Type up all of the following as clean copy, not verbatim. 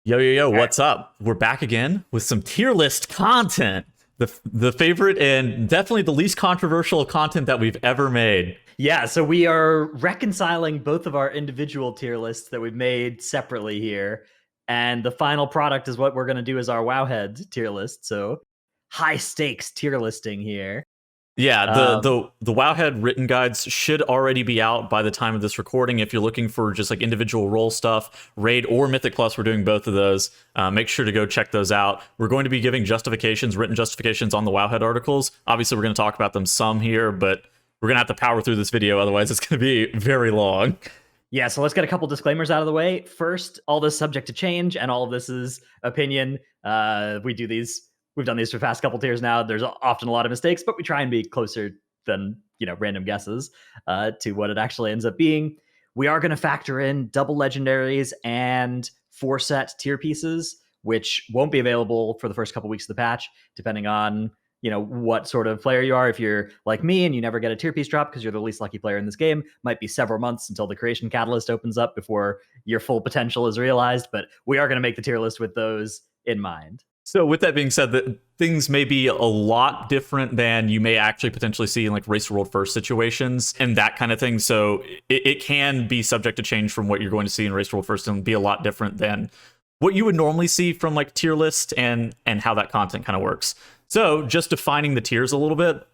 Yo, All right. what's up? We're back again with some tier list content. The favorite and definitely the least controversial content that we've ever made. Yeah, so we are reconciling both of our individual tier lists that we've made separately here. And the final product is what we're going to do as our Wowhead tier list. So high stakes tier listing here. Yeah, the Um, the the Wowhead written guides should already be out by the time of this recording. If you're looking for just like individual role stuff, Raid or Mythic Plus, we're doing both of those. Make sure to go check those out. We're going to be giving justifications, written justifications on the Wowhead articles. Obviously, we're going to talk about them some here, but we're going to have to power through this video. Otherwise, it's going to be very long. yeah, so let's get a couple disclaimers out of the way. First, all this subject to change, and all of this is opinion. We've done these for the past couple tiers now. There's often a lot of mistakes, but we try and be closer than random guesses to what it actually ends up being. We are going to factor in double legendaries and 4-set tier pieces, which won't be available for the first couple weeks of the patch, depending on what sort of player you are. If you're like me and you never get a tier piece drop because you're the least lucky player in this game, might be several months until the creation catalyst opens up before your full potential is realized. But we are going to make the tier list with those in mind. So, with that being said, that things may be a lot different than you may actually potentially see in like race world first situations and that kind of thing. So, it can be subject to change from what you're going to see in race world first and be a lot different than what you would normally see from like tier list and how that content kind of works. So, just defining the tiers a little bit,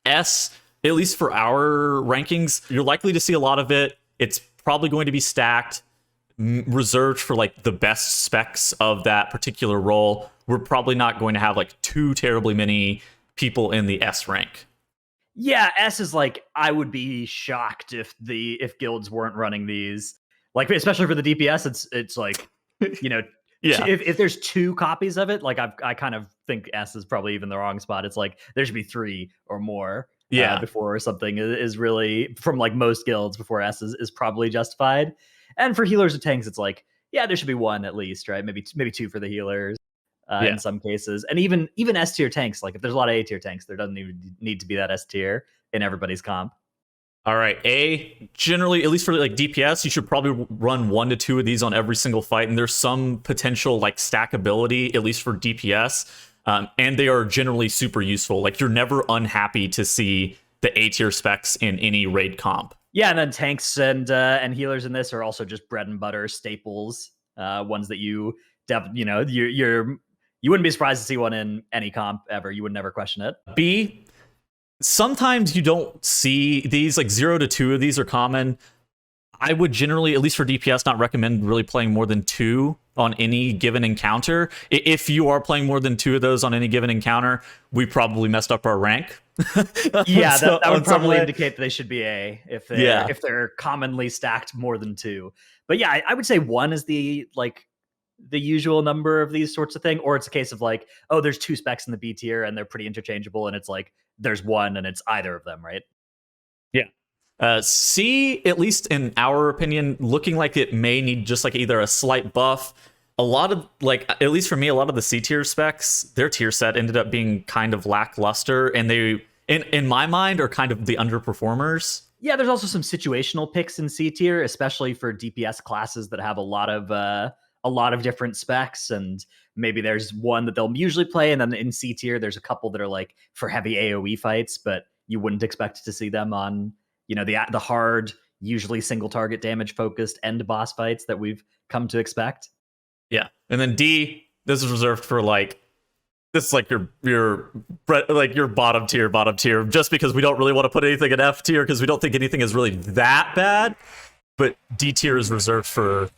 S, at least for our rankings, you're likely to see a lot of it. It's probably going to be stacked, reserved for like the best specs of that particular role. We're probably not going to have like too terribly many people in the S rank. Yeah, S is like, I would be shocked if guilds weren't running these. Like, especially for the DPS, it's like, you know, Yeah. if there's 2 copies of it, like I kind of think S is probably even the wrong spot. It's like there should be 3 or more Yeah. before something is really, from like most guilds, before S is probably justified. And for healers and tanks, it's like, yeah, there should be 1 at least, right? Maybe 2 for the healers Yeah. in some cases. And even S tier tanks, like if there's a lot of A tier tanks, there doesn't even need to be that S tier in everybody's comp. All right. A, generally, at least for like DPS, you should probably run 1 to 2 of these on every single fight. And there's some potential like stackability, at least for DPS. And they are generally super useful. Like you're never unhappy to see the A tier specs in any raid comp. Yeah, and then tanks and healers in this are also just bread and butter staples, ones that you you wouldn't be surprised to see one in any comp ever. You would never question it. B, sometimes you don't see these, like 0 to 2 of these are common. I would generally, at least for DPS, not recommend really playing more than 2 on any given encounter. If you are playing more than 2 of those on any given encounter, we probably messed up our rank. Yeah, that would probably indicate that they should be A if they're commonly stacked more than 2. But yeah, I would say 1 is the usual number of these sorts of thing, or it's a case of like, oh, there's 2 specs in the B tier and they're pretty interchangeable, and it's like there's 1 and it's either of them, right? Yeah. C, at least in our opinion, looking like it may need just like either a slight buff. A lot of like, at least for me, a lot of the C tier specs, their tier set ended up being kind of lackluster, and they, in my mind, are kind of the underperformers. Yeah, there's also some situational picks in C tier, especially for DPS classes that have a lot of different specs, and maybe there's one that they'll usually play, and then in C tier there's a couple that are like for heavy AoE fights, but you wouldn't expect to see them on the hard, usually single target damage focused end boss fights that we've come to expect. Yeah, and then D, this is reserved for like, this is like your like your bottom tier, just because we don't really want to put anything in F tier because we don't think anything is really that bad. But D tier is reserved for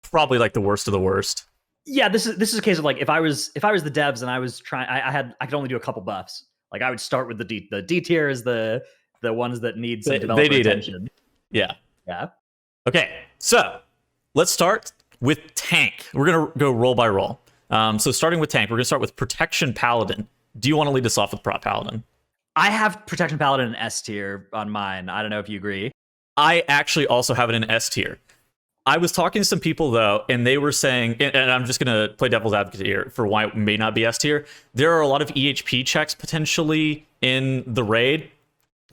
probably like the worst of the worst. Yeah, this is a case of like, if I was the devs and I was trying, I could only do a couple buffs. Like I would start with the D. The D tier is the ones that need some developer attention. Yeah. Yeah. Okay, so let's start with tank. We're gonna go roll by roll. So starting with tank, we're gonna start with protection paladin. Do you want to lead us off with prop paladin? I have protection paladin in S tier on mine. I don't know if you agree. I actually also have it in S tier. I was talking to some people though, and they were saying, and I'm just gonna play devil's advocate here for why it may not be S tier. There are a lot of EHP checks potentially in the raid,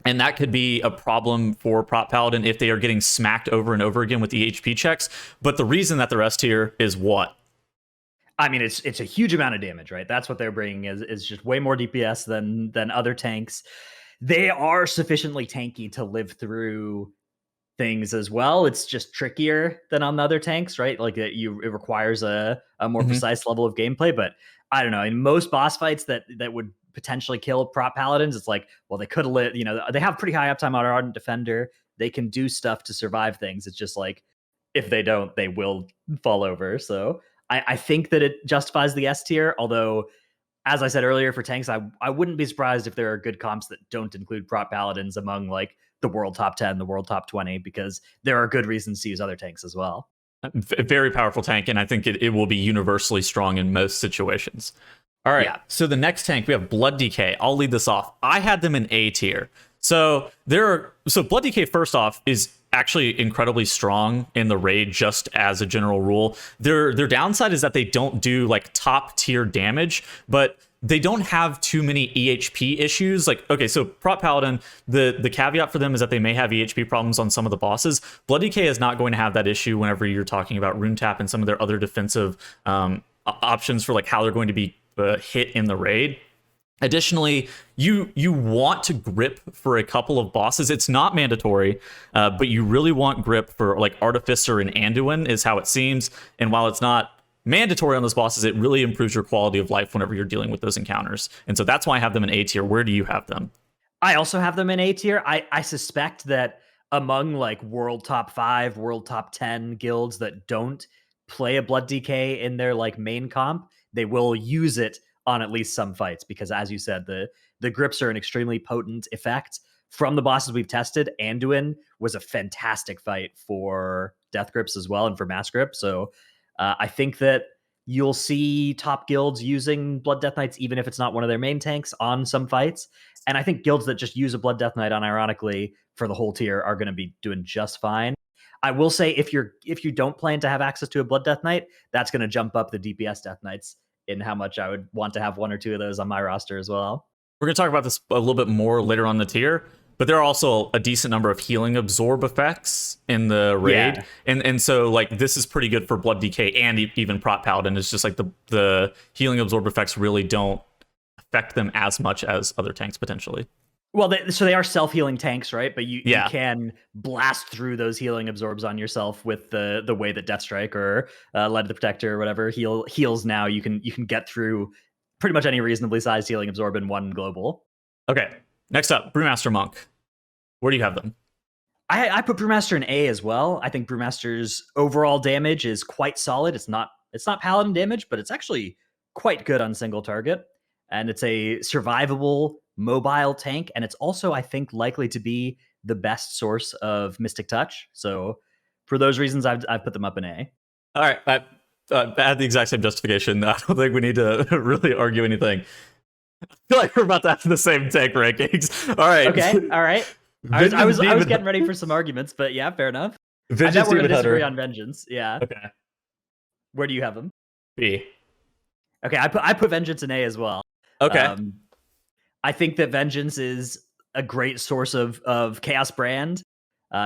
and that could be a problem for prop paladin if they are getting smacked over and over again with EHP checks. But the reason that they're S tier is what? I mean, it's a huge amount of damage, right? That's what they're bringing is just way more DPS than other tanks. They are sufficiently tanky to live through things as well. It's just trickier than on the other tanks, right? Like it requires a more Hmm. precise level of gameplay. But I don't know. In most boss fights that would potentially kill prop paladins, it's like, well, they could have lit. They have pretty high uptime on Ardent Defender. They can do stuff to survive things. It's just like if they don't, they will fall over. So I think that it justifies the S tier. Although, as I said earlier, for tanks, I wouldn't be surprised if there are good comps that don't include prop paladins among like the world top 10, the world top 20, because there are good reasons to use other tanks as well. Very powerful tank, and I think it will be universally strong in most situations. All right, Yeah. so the next tank we have Blood DK. I'll lead this off. I had them in A tier. So Blood DK first off is actually incredibly strong in the raid just as a general rule. Their downside is that they don't do like top tier damage, but they don't have too many EHP issues. Like, okay, so Prop Paladin, the caveat for them is that they may have EHP problems on some of the bosses. Blood DK is not going to have that issue whenever you're talking about Rune Tap and some of their other defensive options for like how they're going to be hit in the raid. Additionally, you want to grip for a couple of bosses. It's not mandatory, but you really want grip for like Artificer and Anduin is how it seems. And while it's not mandatory on those bosses, it really improves your quality of life whenever you're dealing with those encounters. And so that's why I have them in A tier. Where do you have them? I also have them in A tier. I suspect that among like world top 5, world top 10 guilds that don't play a Blood DK in their like main comp, they will use it on at least some fights because, as you said, the grips are an extremely potent effect. From the bosses we've tested, Anduin was a fantastic fight for death grips as well and for mass grip. So I think that you'll see top guilds using Blood Death Knights, even if it's not one of their main tanks, on some fights. And I think guilds that just use a Blood Death Knight unironically for the whole tier are going to be doing just fine. I will say if you don't plan to have access to a Blood Death Knight, that's going to jump up the DPS Death Knights in how much I would want to have one or two of those on my roster as well. We're going to talk about this a little bit more later on the tier, but there are also a decent number of healing absorb effects in the raid. Yeah. And so like this is pretty good for Blood DK and even Prop Paladin. It's just like the healing absorb effects really don't affect them as much as other tanks potentially. Well, so they are self-healing tanks, right? But you Yeah. can blast through those healing absorbs on yourself with the way that Deathstrike or Light of the Protector or whatever heals now. You can get through pretty much any reasonably sized healing absorb in one global. Okay. Next up, Brewmaster Monk. Where do you have them? I put Brewmaster in A as well. I think Brewmaster's overall damage is quite solid. It's not paladin damage, but it's actually quite good on single target. And it's a survivable mobile tank. And it's also, I think, likely to be the best source of Mystic Touch. So for those reasons, I've put them up in A. All right. I had the exact same justification. I don't think we need to really argue anything. I feel like we're about to have the same tank rankings. All right. Okay. All right. I was getting ready for some arguments, but yeah, fair enough. Vengeance I bet we're Demon gonna disagree Hunter. on Vengeance. Yeah. Okay. Where do you have them? B. Okay, I put Vengeance in A as well. Okay. I think that Vengeance is a great source of Chaos Brand.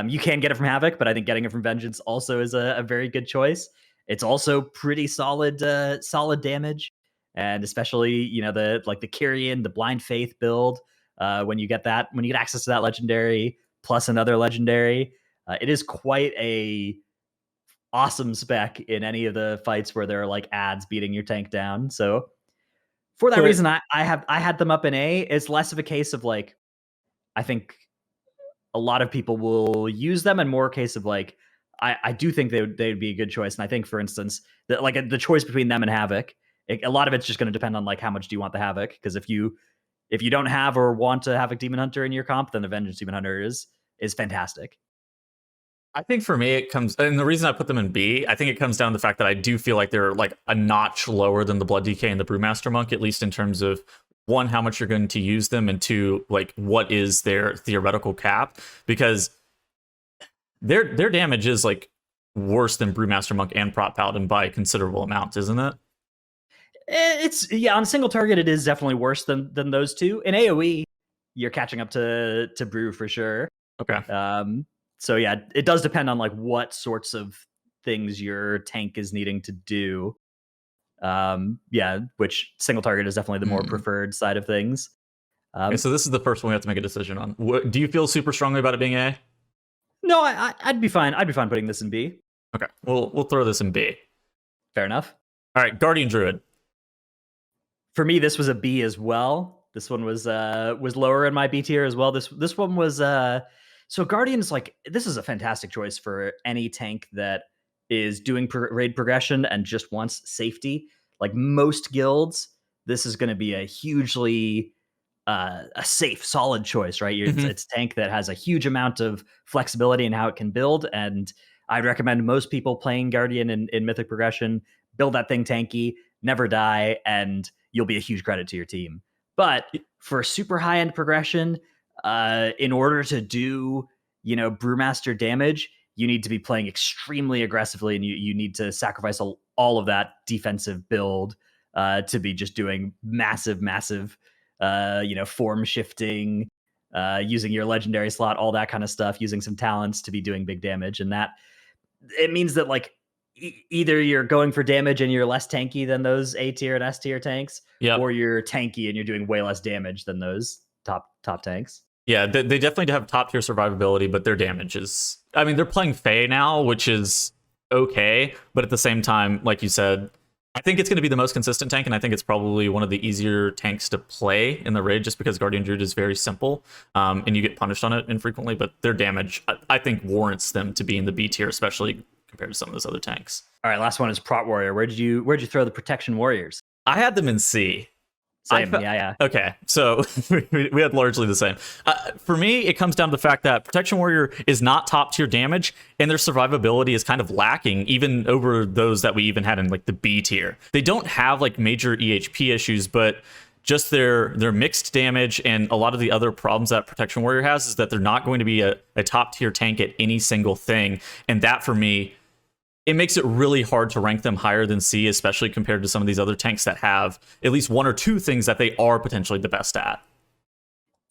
You can get it from Havoc, but I think getting it from Vengeance also is a very good choice. It's also pretty solid damage, and especially the Kyrian, the Blind Faith build. When you get access to that legendary plus another legendary, it is quite a awesome spec in any of the fights where there are like ads beating your tank down. So for that reason, I had them up in A. It's less of a case of like I think a lot of people will use them, and more a case of like I do think they'd be a good choice. And I think, for instance, that like the choice between them and Havoc, a lot of it's just going to depend on like how much do you want the Havoc. Because if you don't have or want to Havoc Demon Hunter in your comp, then the Vengeance Demon Hunter is fantastic. I think for me it comes, and the reason I put them in B, I think it comes down to the fact that I do feel like they're like a notch lower than the Blood DK and the Brewmaster Monk, at least in terms of one, how much you're going to use them, and two, like what is their theoretical cap, because their damage is like worse than Brewmaster Monk and Prop Paladin by a considerable amount, isn't it? It's on single target, it is definitely worse than those two. In AoE, you're catching up to Brew for sure. Okay. So yeah, it does depend on like what sorts of things your tank is needing to do. Yeah, which single target is definitely the more preferred side of things. Okay, so this is the first one we have to make a decision on. Do you feel super strongly about it being A? No, I'd be fine. I'd be fine putting this in B. Okay, we'll throw this in B. Fair enough. All right, Guardian Druid. For me, this was a B as well. This one was lower in my B tier as well. This one was so Guardian's like, this is a fantastic choice for any tank that is doing raid progression and just wants safety. Like most guilds, this is going to be a hugely a safe, solid choice, right? It's a tank that has a huge amount of flexibility in how it can build, and I'd recommend most people playing Guardian in Mythic progression build that thing tanky, never die, and you'll be a huge credit to your team. But for super high end progression, in order to do brewmaster damage, you need to be playing extremely aggressively, and you need to sacrifice all of that defensive build to be just doing massive form shifting, using your legendary slot, all that kind of stuff, using some talents to be doing big damage. And that it means that like either you're going for damage and you're less tanky than those A tier and S tier tanks, or you're tanky and you're doing way less damage than those top tanks. Yeah, they definitely have top tier survivability, but their damage is, I mean, they're playing Fae now, which is okay, but at the same time, like you said, I think it's going to be the most consistent tank, and I think it's probably one of the easier tanks to play in the raid, just because Guardian Druid is very simple, and you get punished on it infrequently, but their damage, I think, warrants them to be in the B tier, especially compared to some of those other tanks. All right, last one is Prot Warrior. Where'd you throw the Protection Warriors? I had them in C. Same, yeah. Okay, so we had largely the same. For me, it comes down to the fact that Protection Warrior is not top tier damage, and their survivability is kind of lacking, even over those that we even had in like the B tier. They don't have like major EHP issues, but just their mixed damage and a lot of the other problems that Protection Warrior has is that they're not going to be a top tier tank at any single thing, and that for me, it makes it really hard to rank them higher than C, especially compared to some of these other tanks that have at least one or two things that they are potentially the best at.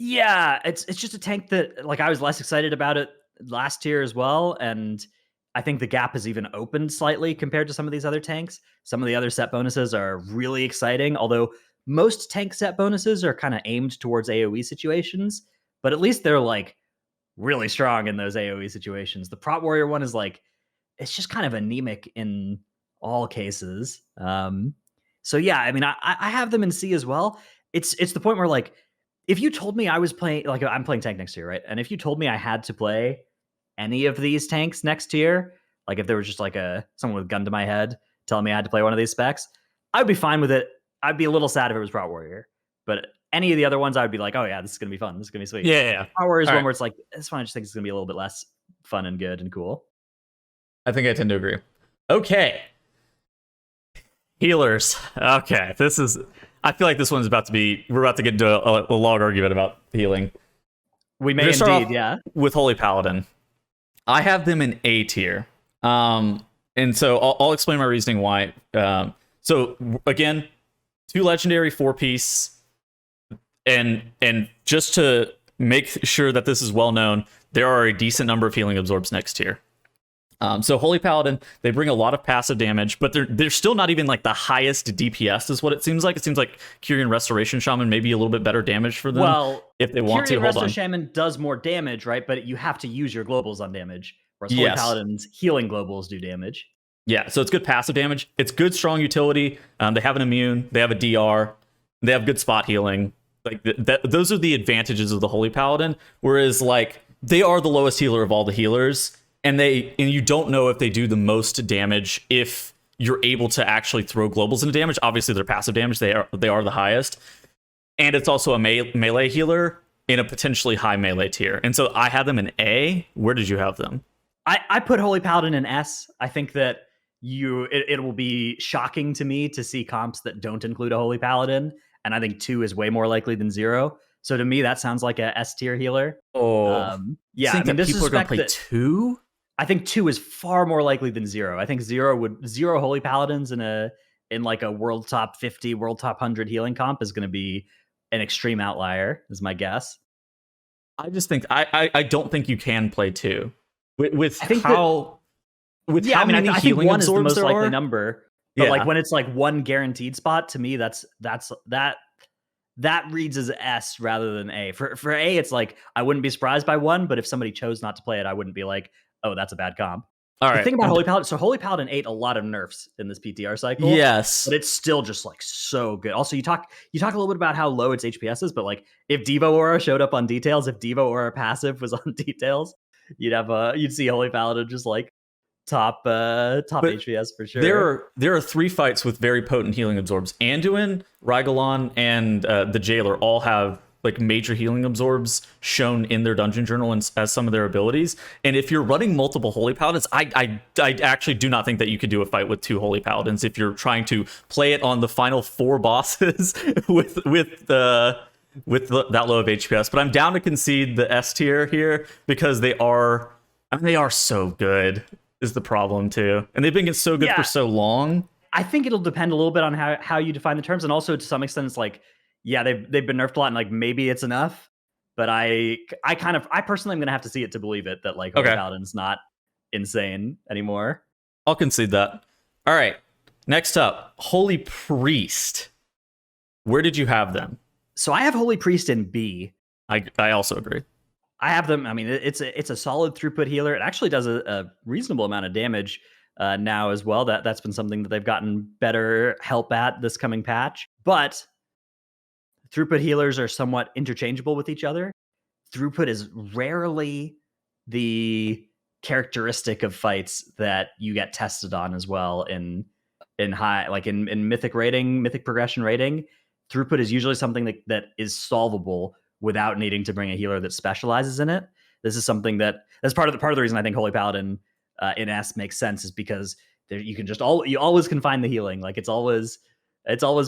Yeah, it's just a tank that like I was less excited about it last tier as well, and I think the gap has even opened slightly compared to some of these other tanks. Some of the other set bonuses are really exciting, although most tank set bonuses are kind of aimed towards AoE situations, but at least they're like really strong in those AoE situations. The Prot Warrior one is like, it's just kind of anemic in all cases. So yeah, I mean, I have them in C as well. It's the point where like, if you told me I was playing, like I'm playing tank next year, right? And if you told me I had to play any of these tanks next year, like if there was just like someone with a gun to my head telling me I had to play one of these specs, I'd be fine with it. I'd be a little sad if it was Prot Warrior, but any of the other ones, I would be like, oh yeah, this is gonna be fun. This is gonna be sweet. Yeah. Prot Warrior is one where it's like, this one I just think it's gonna be a little bit less fun and good and cool. I think I tend to agree. Okay. Healers. Okay. I feel like this one's we're about to get into a long argument about healing. We may indeed, yeah. With Holy Paladin. I have them in A tier. And so I'll explain my reasoning why. So again, 2 legendary 4-piece. And just to make sure that this is well known, there are a decent number of healing absorbs next tier. So Holy Paladin, they bring a lot of passive damage, but they're still not even like the highest DPS is what it seems like. It seems like Kyrian Restoration Shaman may be a little bit better damage for them. Well, if they want Kyrian to. Hold Restoration on. Shaman does more damage, right? But you have to use your globals on damage. Whereas Holy Paladin's healing globals do damage. Yeah, so it's good passive damage. It's good strong utility. They have an immune. They have a DR. They have good spot healing. Like those are the advantages of the Holy Paladin. Whereas like they are the lowest healer of all the healers. And you don't know if they do the most damage if you're able to actually throw globals into damage. Obviously, their passive damage, they are the highest. And it's also a melee healer in a potentially high melee tier. And so I have them in A. Where did you have them? I put Holy Paladin in S. I think that it will be shocking to me to see comps that don't include a Holy Paladin. And I think 2 is way more likely than 0. So to me, that sounds like a S tier healer. Oh, yeah. I mean, that people are going to play 2? I think 2 is far more likely than 0. I think 0 Holy Paladins in like a world top 50, world top 100 healing comp is going to be an extreme outlier, is my guess. I just think I don't think you can play 2 with I think how that, with how many I healing think 1 is the absorbs most there likely are. number. But like when it's like one guaranteed spot, to me, that reads as S rather than A. For A, it's like I wouldn't be surprised by one, but if somebody chose not to play it, I wouldn't be like, oh, that's a bad comp. All The right. thing about Holy Paladin, so Holy Paladin ate a lot of nerfs in this PTR cycle. Yes. But it's still just like so good. Also, you talk a little bit about how low its HPS is, but like if Devo Aura showed up on details, if Devo Aura passive was on details, you'd see Holy Paladin just like top HPS for sure. There are 3 fights with very potent healing absorbs. Anduin, Rygalon, and the Jailer all have like major healing absorbs shown in their dungeon journal as some of their abilities. And if you're running multiple Holy Paladins, I actually do not think that you could do a fight with 2 Holy Paladins if you're trying to play it on the final 4 bosses with that low of HPS. But I'm down to concede the S tier here because they are so good is the problem too. And they've been so good for so long. I think it'll depend a little bit on how you define the terms. And also to some extent, it's like, yeah, they've been nerfed a lot and like maybe it's enough. But I personally am gonna have to see it to believe it that like Holy Paladin's not insane anymore. I'll concede that. All right. Next up, Holy Priest. Where did you have them? So I have Holy Priest in B. I also agree. I have them. I mean, it's a solid throughput healer. It actually does a reasonable amount of damage now as well. That's been something that they've gotten better help at this coming patch. But throughput healers are somewhat interchangeable with each other. Throughput is rarely the characteristic of fights that you get tested on as well in high, like in mythic progression rating. Throughput is usually something that is solvable without needing to bring a healer that specializes in it. This is something that's part of the reason I think Holy Paladin in S makes sense is because you can just you always can find the healing. Like it's always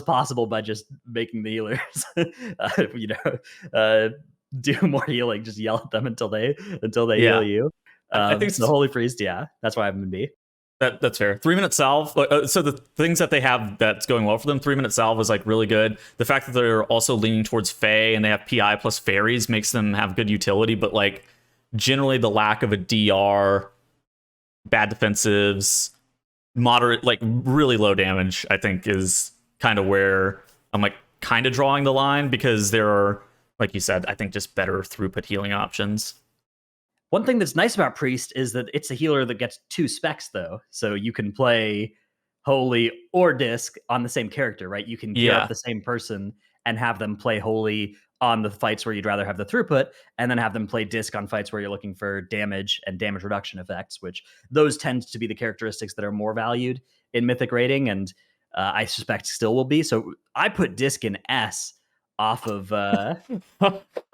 possible by just making the healers, do more healing. Just yell at them until they heal you. I think the Holy Priest. Yeah, that's why I'm in B. That's fair. 3-minute salve. So the things that they have that's going well for them, 3-minute salve is like really good. The fact that they're also leaning towards Fae and they have PI plus fairies makes them have good utility. But like generally the lack of a DR, bad defensives, moderate, like really low damage, I think is kind of where I'm like kind of drawing the line because there are, like you said, I think just better throughput healing options. One thing that's nice about Priest is that it's a healer that gets 2 specs, though. So you can play Holy or Disc on the same character, right? You can gear up the same person and have them play Holy on the fights where you'd rather have the throughput, and then have them play Disc on fights where you're looking for damage and damage reduction effects, which those tend to be the characteristics that are more valued in Mythic rating, and I suspect still will be. So I put Disc in S off of off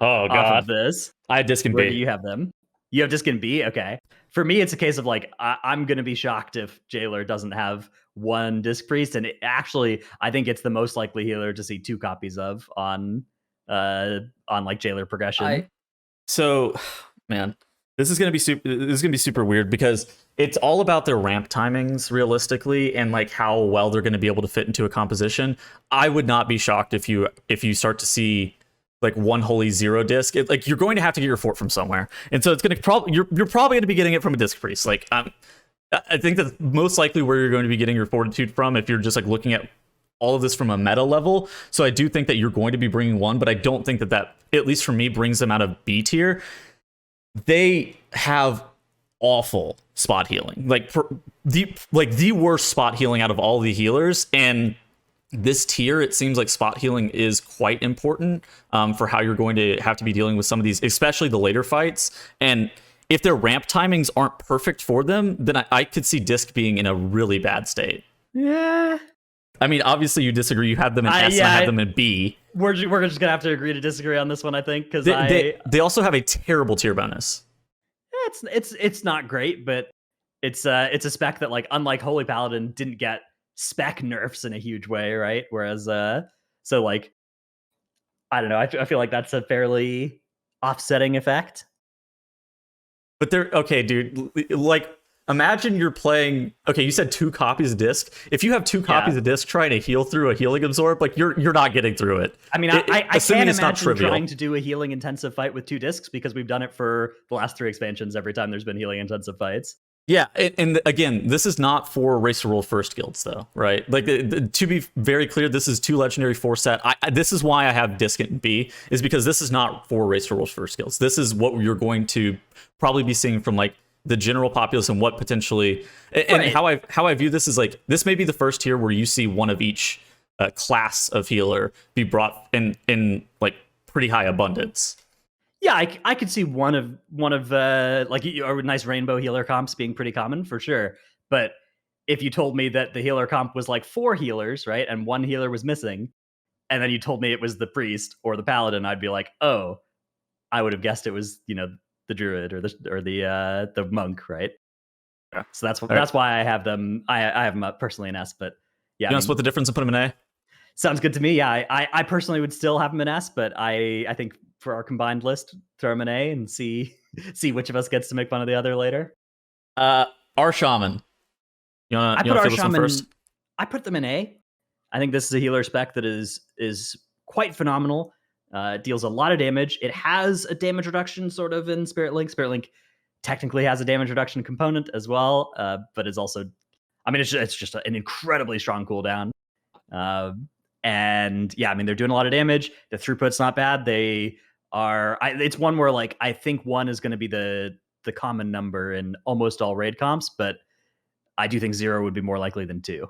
of this. I had Disc in B. Where do you have them? You have Disc in B? Okay. For me, it's a case of like, I'm going to be shocked if Jailer doesn't have 1 Disc Priest. And I think it's the most likely healer to see 2 copies of on like Jailer progression. So, man, this is going to be super weird because it's all about their ramp timings realistically and like how well they're going to be able to fit into a composition. I would not be shocked if you start to see like 1 Holy 0 disc. Like you're going to have to get your fort from somewhere, and so it's going to you're probably going to be getting it from a Disc Priest. Like I think that's most likely where you're going to be getting your fortitude from if you're just like looking at all of this from a meta level. So I do think that you're going to be bringing 1, but I don't think that at least for me brings them out of B tier. They have awful spot healing, like the worst spot healing out of all the healers, and this tier, it seems like spot healing is quite important for how you're going to have to be dealing with some of these, especially the later fights. And if their ramp timings aren't perfect for them, then I could see Disc being in a really bad state. Yeah. I mean, obviously you disagree. You have them in S and I have them in B. We're just going to have to agree to disagree on this one, I think, because they also have a terrible tier bonus. It's not great, but it's a spec that, like, unlike Holy Paladin, didn't get spec nerfs in a huge way, right? Whereas so like I don't know, I feel like that's a fairly offsetting effect. But they're okay, dude. Like, imagine you're playing. Okay, you said 2 copies of Disc. If you have 2 copies of Disc trying to heal through a healing absorb, like you're not getting through it. I mean, I can't imagine trying to do a healing intensive fight with 2 discs because we've done it for the last 3 expansions every time there's been healing intensive fights. Yeah, and again, this is not for Race to World First guilds, though, right? Like, to be very clear, this is 2 legendary 4 set. This is why I have Disc in B, is because this is not for Race to World First guilds. This is what you're going to probably be seeing from like the general populace and what potentially. And Right. how I view this is like this may be the first tier where you see one of each class of healer be brought in like pretty high abundance. Yeah, I could see one of like a nice rainbow healer comps being pretty common for sure. But if you told me that the healer comp was like 4 healers, right, and 1 healer was missing, and then you told me it was the priest or the paladin, I'd be like, oh, I would have guessed it was the druid or the monk, right? Yeah. So that's All right. why I have them. I have them up personally in S, but yeah, You want to split the difference and put them in A? sounds good to me. Yeah, I personally would still have them in S, but I think for our combined list, throw them in A and see see which of us gets to make fun of the other later. Our shaman. You I want put to our feel this one shaman. first? I put them in A. I think this is a healer spec that is quite phenomenal. Deals a lot of damage. It has a damage reduction sort of in Spirit Link. Spirit Link technically has a damage reduction component as well, but it's also, I mean, it's just an incredibly strong cooldown. And yeah, I mean, they're doing a lot of damage. The throughput's not bad. They are. It's one where like I think 1 is going to be the common number in almost all raid comps, but I do think 0 would be more likely than 2.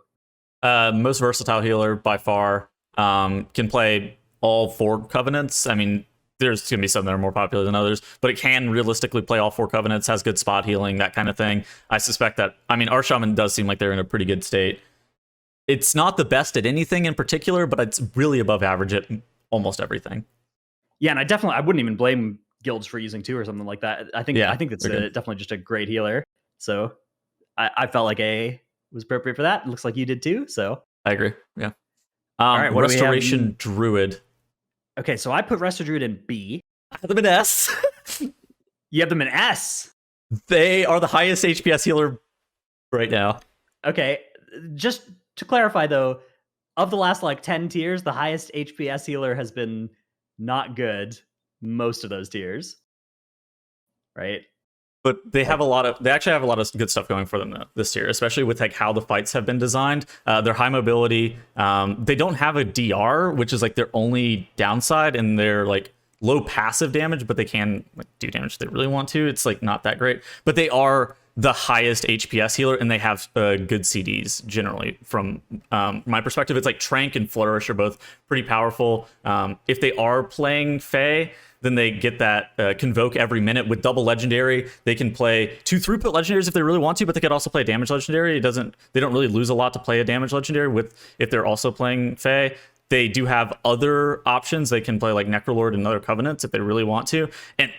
Most versatile healer by far. Can play all 4 covenants. I mean, there's gonna be some that are more popular than others, but it can realistically play all 4 covenants. Has good spot healing, that kind of thing. I suspect that. I mean, our shaman does seem like they're in a pretty good state. It's not the best at anything in particular, but it's really above average at almost everything. Yeah, and I wouldn't even blame guilds for using 2 or something like that. I think it's definitely just a great healer. So I felt like A was appropriate for that. It looks like you did too. So I agree. Yeah. all right, what do we have? Restoration Druid. Okay, so I put Resto Druid in B. I have them in S. You have them in S. They are the highest HPS healer right now. Okay, just to clarify though, of the last like 10 tiers, the highest HPS healer has been not good most of those tiers. Right? But they actually have a lot of good stuff going for them though, this year, especially with like how the fights have been designed. They're high mobility. They don't have a DR, which is like their only downside, and they're like low passive damage, but they can like do damage if they really want to. It's like not that great, but they are the highest HPS healer, and they have good CDs generally. From my perspective, it's like Trank and Flourish are both pretty powerful. If they are playing Fae, then they get that Convoke every minute with double legendary. They can play 2 throughput legendaries if they really want to, but they could also play a damage legendary. They don't really lose a lot to play a damage legendary with if they're also playing Fae. They do have other options. They can play like Necrolord and other Covenants if they really want to. And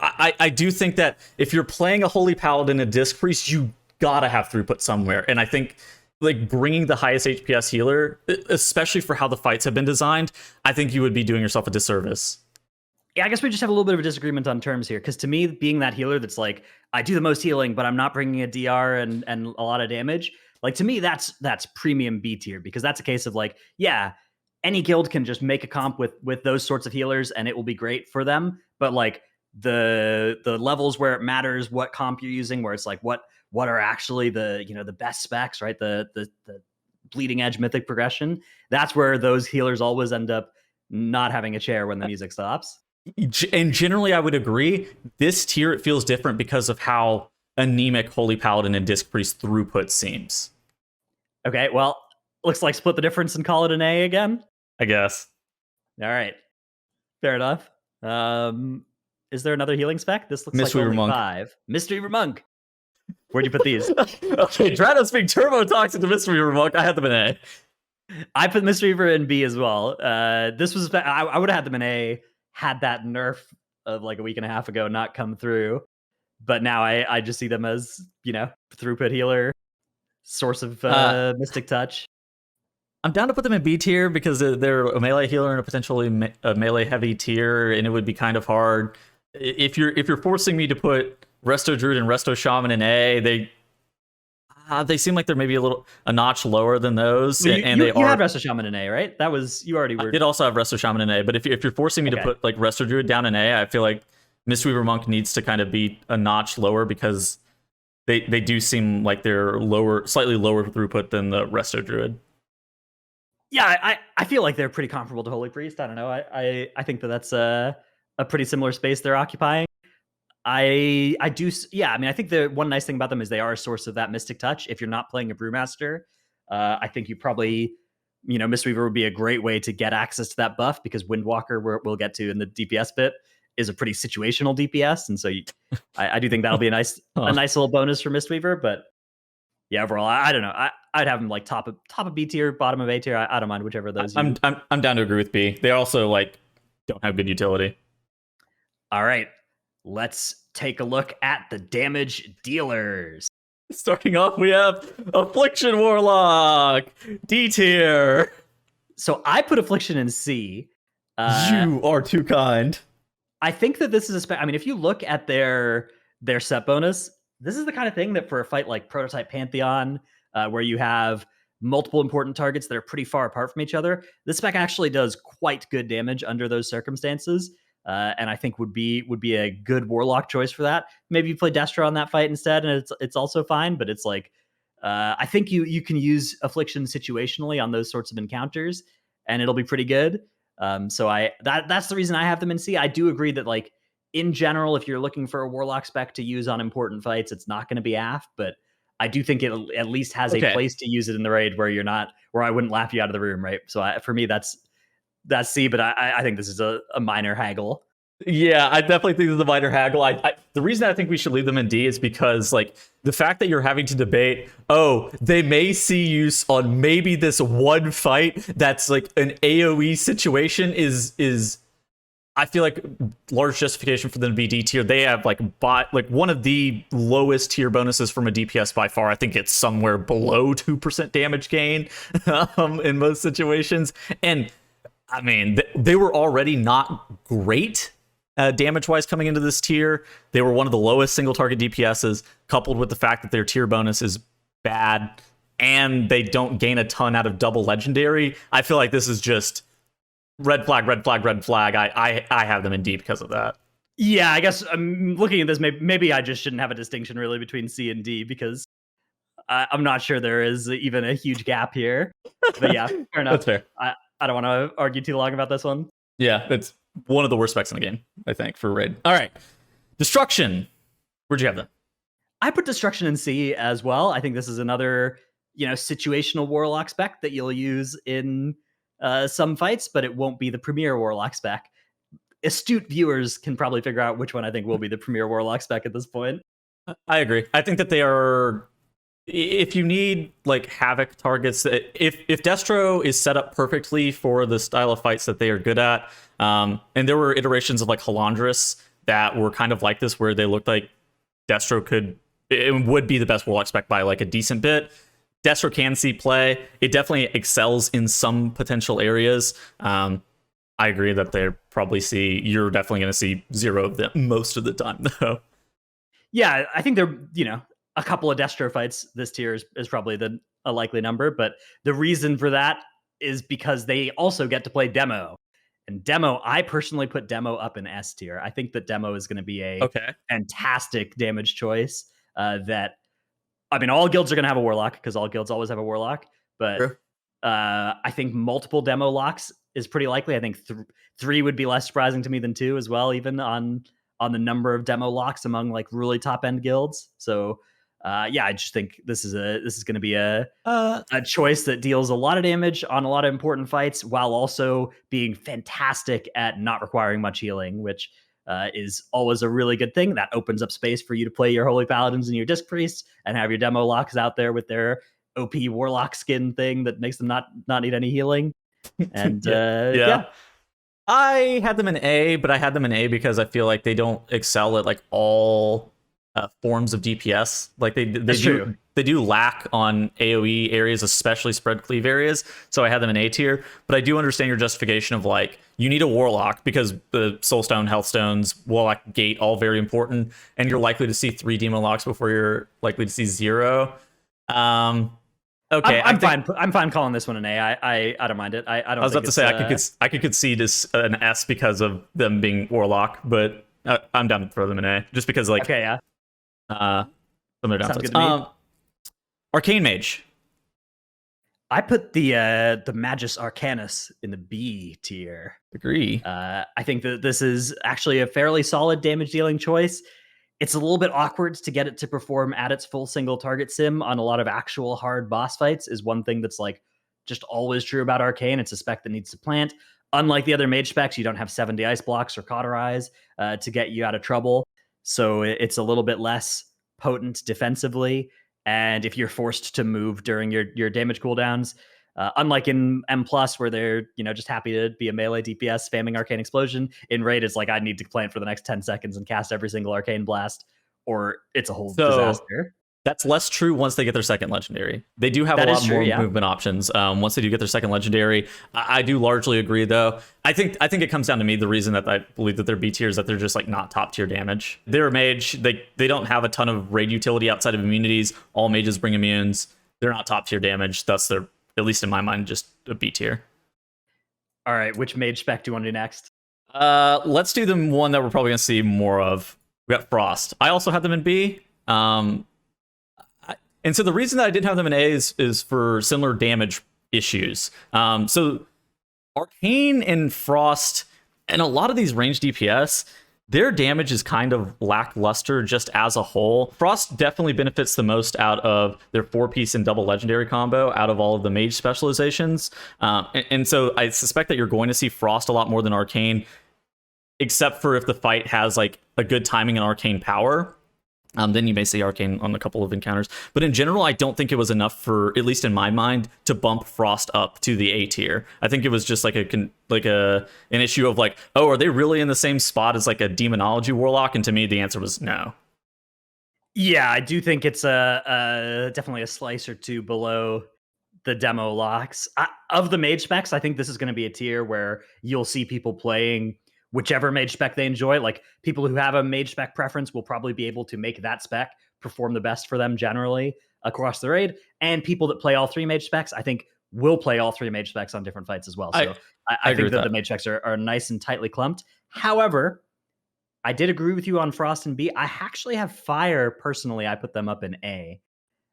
I do think that if you're playing a Holy Paladin and Disc Priest, you gotta have throughput somewhere. And I think like bringing the highest HPS healer, especially for how the fights have been designed, I think you would be doing yourself a disservice. Yeah, I guess we just have a little bit of a disagreement on terms here. Because to me, being that healer that's like, I do the most healing, but I'm not bringing a DR and a lot of damage. Like to me, that's premium B tier, because that's a case of like, yeah, any guild can just make a comp with those sorts of healers and it will be great for them. But like the levels where it matters what comp you're using, where it's like what are actually the the best specs, right? The bleeding edge mythic progression. That's where those healers always end up not having a chair when the music stops. And generally, I would agree. This tier, it feels different because of how anemic Holy Paladin and Disc Priest throughput seems. Okay, well, looks like split the difference and call it an A again. I guess. All right, fair enough. Is there another healing spec? This looks Mystery like only Monk. 5. Mystery Monk. Where'd you put these? Okay, Dratnos being turbo toxic to Mystery Monk. I had them in A. I put Mystery Reaver in B as well. This was I would have had them in A had that nerf of like a week and a half ago not come through. But now I just see them as, throughput healer, source of mystic touch. I'm down to put them in B tier because they're a melee healer in a potentially a melee heavy tier, and it would be kind of hard if you're forcing me to put Resto Druid and Resto Shaman in A. They seem like they're maybe a notch lower than those, Well, and you they are. had Resto Shaman in A, right? That was you already were. I did also have Resto Shaman in A, but if you're forcing me to put like Resto Druid down in A, I feel like Mistweaver Monk needs to kind of be a notch lower because they do seem like they're slightly lower throughput than the Resto Druid. Yeah, I feel like they're pretty comparable to Holy Priest. I don't know. I think that's a pretty similar space they're occupying. I do. Yeah, I mean, I think the one nice thing about them is they are a source of that Mystic Touch. If you're not playing a Brewmaster, I think you probably, Mistweaver would be a great way to get access to that buff, because Windwalker, we'll get to in the DPS bit, is a pretty situational DPS, and so I do think that'll be a nice little bonus for Mistweaver. But yeah, overall, I don't know. I'd have them like top of B tier, bottom of A tier. I don't mind whichever of those. I'm down to agree with B. They also like don't have good utility. All right, let's take a look at the damage dealers. Starting off, we have Affliction Warlock, D tier. So I put Affliction in C. You are too kind. I think that this is a spec. I mean, if you look at their set bonus, this is the kind of thing that for a fight like Prototype Pantheon, where you have multiple important targets that are pretty far apart from each other, this spec actually does quite good damage under those circumstances. And I think would be a good Warlock choice for that. Maybe you play Destro on that fight instead, and it's also fine. But it's like, I think you can use Affliction situationally on those sorts of encounters, and it'll be pretty good. So that's the reason I have them in C. I do agree that, like, in general, if you're looking for a Warlock spec to use on important fights, it's not going to be AF, but I do think it at least has a place to use it in the raid where I wouldn't laugh you out of the room, right? So for me, that's C, but I think this is a minor haggle. Yeah, I definitely think this is a minor haggle. The reason I think we should leave them in D is because, like, the fact that you're having to debate, they may see use on maybe this one fight that's like an AoE situation is I feel like large justification for them to be D tier. They have like one of the lowest tier bonuses from a DPS by far. I think it's somewhere below 2% damage gain in most situations. And I mean, they were already not great damage-wise coming into this tier. They were one of the lowest single-target DPSs, coupled with the fact that their tier bonus is bad, and they don't gain a ton out of double legendary. I feel like this is just red flag, red flag, red flag. I have them in D because of that. Yeah, I guess I'm looking at this. Maybe I just shouldn't have a distinction really between C and D, because I'm not sure there is even a huge gap here. But yeah, fair enough. That's fair. I don't want to argue too long about this one. Yeah, it's one of the worst specs in the game, I think, for raid. All right. Destruction. Where'd you have them? I put Destruction in C as well. I think this is another, situational Warlock spec that you'll use in some fights, but it won't be the premier Warlock spec. Astute viewers can probably figure out which one I think will be the premier Warlock spec at this point. I agree. I think that they are... If you need like Havoc targets, if Destro is set up perfectly for the style of fights that they are good at, and there were iterations of like Halandris that were kind of like this, where they looked like Destro would be the best Warlock spec by like a decent bit. Destro can see play. It definitely excels in some potential areas. I agree that you're definitely going to see zero of them most of the time, though. Yeah, I think they're, a couple of Destro fights this tier is probably a likely number, but the reason for that is because they also get to play Demo. And Demo, I personally put Demo up in S tier. I think that Demo is going to be a fantastic damage choice. All guilds are going to have a Warlock, because all guilds always have a Warlock, but sure. I think multiple Demo locks is pretty likely. I think 3 would be less surprising to me than 2 as well, even on the number of Demo locks among like really top end guilds. So I just think this is going to be a choice that deals a lot of damage on a lot of important fights, while also being fantastic at not requiring much healing, which is always a really good thing. That opens up space for you to play your Holy Paladins and your Disc Priests and have your Demo locks out there with their OP Warlock skin thing that makes them not need any healing. And yeah. I had them in A, but I had them in A because I feel like they don't excel at like all forms of DPS. Like they do lack on AoE areas, especially spread cleave areas. So I had them in A tier, but I do understand your justification of like, you need a Warlock because the Soulstone, Healthstones, Warlock Gate, all very important, and you're likely to see 3 Demon Locks before you're likely to see 0. Okay, I'm fine calling this one an A. I don't mind it. I don't. I was about to say I could concede this an S because of them being Warlock, but I'm down to throw them an A just because like Some of their Sounds downsides. good to me. Arcane Mage. I put the Magus Arcanus in the B tier. Agree. I think that this is actually a fairly solid damage dealing choice. It's a little bit awkward to get it to perform at its full single target sim on a lot of actual hard boss fights, is one thing that's like just always true about Arcane. It's a spec that needs to plant. Unlike the other mage specs, you don't have 70 ice blocks or cauterize to get you out of trouble. So it's a little bit less potent defensively. And if you're forced to move during your damage cooldowns, unlike in M plus where they're just happy to be a melee DPS spamming Arcane Explosion, in Raid it's like I need to plant for the next 10 seconds and cast every single Arcane Blast, or it's a whole disaster. That's less true once they get their second legendary. They do have a lot more movement options once they do get their second legendary. I do largely agree, though. I think it comes down to me. The reason that I believe that they're B tier is that they're just like not top tier damage. They're a mage. They don't have a ton of raid utility outside of immunities. All mages bring immunes. They're not top tier damage. Thus, they're, at least in my mind, just a B tier. All right, which mage spec do you want to do next? Let's do the one that we're probably going to see more of. We got Frost. I also had them in B. And so the reason that I didn't have them in A is for similar damage issues. So Arcane and Frost and a lot of these ranged DPS, their damage is kind of lackluster just as a whole. Frost definitely benefits the most out of their 4-piece and double legendary combo out of all of the mage specializations. And so I suspect that you're going to see Frost a lot more than Arcane, except for if the fight has like a good timing and Arcane power. Then you may see Arcane on a couple of encounters. But in general, I don't think it was enough for, at least in my mind, to bump Frost up to the A tier. I think it was just like an issue of like, oh, are they really in the same spot as like a Demonology Warlock? And to me, the answer was no. Yeah, I do think it's definitely a slice or two below the demo locks. Of the mage specs, I think this is going to be a tier where you'll see people playing whichever mage spec they enjoy. Like people who have a mage spec preference will probably be able to make that spec perform the best for them generally across the raid. And people that play all three mage specs, I think, will play all three mage specs on different fights as well. So I think that the mage specs are nice and tightly clumped. However, I did agree with you on Frost and B. I actually have Fire personally. I put them up in A.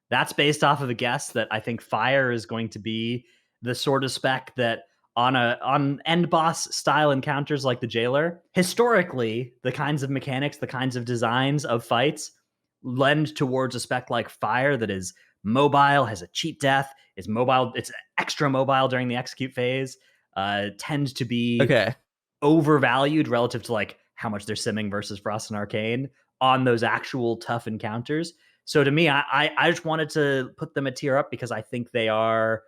That's based off of a guess that I think Fire is going to be the sort of spec that on end boss style encounters like the Jailer, historically, the kinds of mechanics, the kinds of designs of fights lend towards a spec like Fire that is mobile, has a cheat death, is mobile, it's extra mobile during the execute phase, tend to be overvalued relative to like how much they're simming versus Frost and Arcane on those actual tough encounters. So to me, I just wanted to put them a tier up because I think they are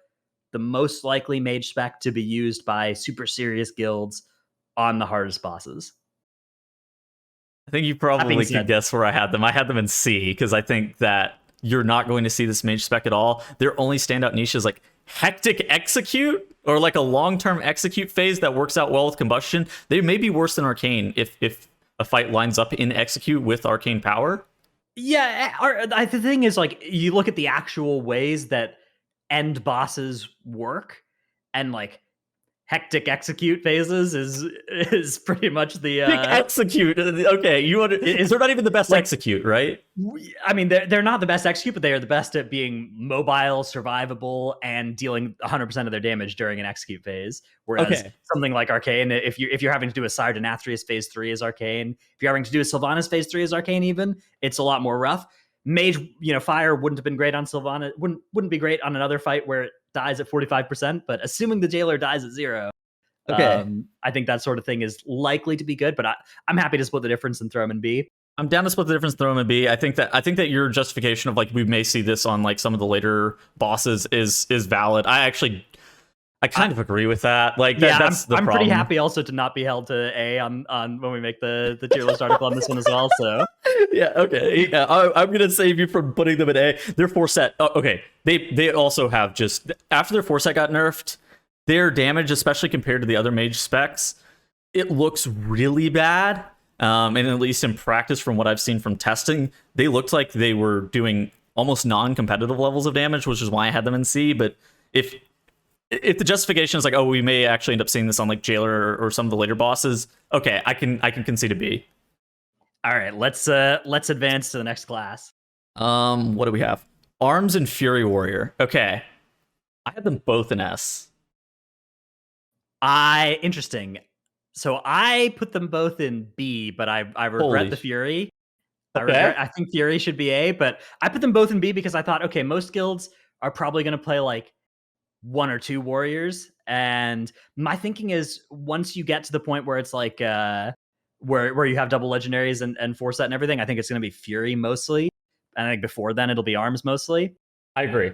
the most likely mage spec to be used by super serious guilds on the hardest bosses. I think you probably could guess where I had them. I had them in C because I think that you're not going to see this mage spec at all. Their only standout niche is like hectic execute or like a long-term execute phase that works out well with combustion. They may be worse than Arcane if a fight lines up in execute with Arcane power. Yeah, the thing is, like, you look at the actual ways that end bosses work, and like hectic execute phases is pretty much the execute. Okay, they're not even the best execute, right? I mean, they're not the best execute, but they are the best at being mobile, survivable, and dealing 100% of their damage during an execute phase. Whereas something like Arcane, if you're having to do a Sire Denathrius phase 3 as Arcane, if you're having to do a Sylvanas phase 3 as Arcane, even it's a lot more rough. Mage, Fire wouldn't have been great on Sylvanas. Wouldn't be great on another fight where it dies at 45%. But assuming the Jailer dies at 0, I think that sort of thing is likely to be good. But I'm happy to split the difference and throw them in B. I'm down to split the difference, throw them in B. I think that your justification of like we may see this on like some of the later bosses is valid. I kind of agree with that. Like that's the problem. I'm pretty happy also to not be held to A on when we make the tier list article on this one as well. So yeah, okay. Yeah, I'm gonna save you from putting them in A. Their 4-set. Oh, okay. They also have just after their 4-set got nerfed, their damage, especially compared to the other mage specs, it looks really bad. And at least in practice, from what I've seen from testing, they looked like they were doing almost non-competitive levels of damage, which is why I had them in C. But if the justification is like, oh, we may actually end up seeing this on like Jailer or some of the later bosses, okay, I can concede a B. All right, let's advance to the next class. What do we have? Arms and Fury Warrior. Okay. I had them both in S. Interesting. So I put them both in B, but I regret Holy the Fury. Okay. I think Fury should be A, but I put them both in B because I thought, okay, most guilds are probably going to play like one or two warriors, and my thinking is once you get to the point where it's like where you have double legendaries and force set and everything, I think it's going to be Fury mostly, and I think before then it'll be Arms mostly. I agree.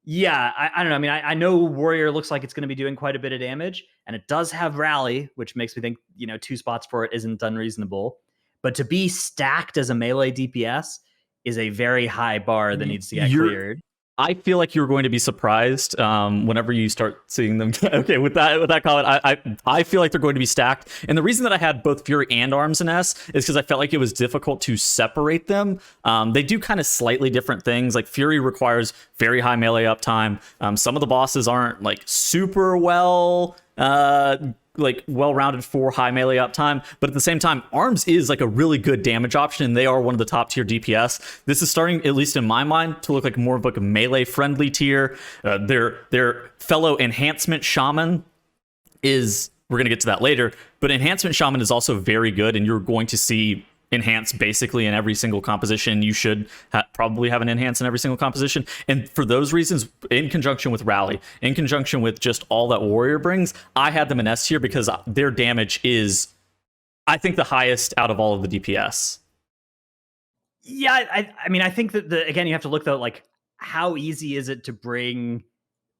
Yeah, I don't know. I mean, I know Warrior looks like it's going to be doing quite a bit of damage, and it does have Rally, which makes me think, 2 spots for it isn't unreasonable. But to be stacked as a melee DPS is a very high bar that needs to get cleared. I feel like you're going to be surprised whenever you start seeing them. Okay, with that comment, I feel like they're going to be stacked. And the reason that I had both Fury and Arms in S is because I felt like it was difficult to separate them. They do kind of slightly different things. Like Fury requires very high melee uptime. Some of the bosses aren't like super well-rounded for high melee uptime, but at the same time, Arms is like a really good damage option, and they are one of the top tier DPS. This is starting, at least in my mind, to look like more of like a melee friendly tier. Their fellow Enhancement Shaman is, we're going to get to that later, but Enhancement Shaman is also very good, and you're going to see enhance basically in every single composition. You should probably have an enhance in every single composition, and for those reasons, in conjunction with Rally, in conjunction with just all that Warrior brings, I had them in S tier because their damage is, I think, the highest out of all of the DPS. Yeah, I mean, I think that again, you have to look though, like how easy is it to bring.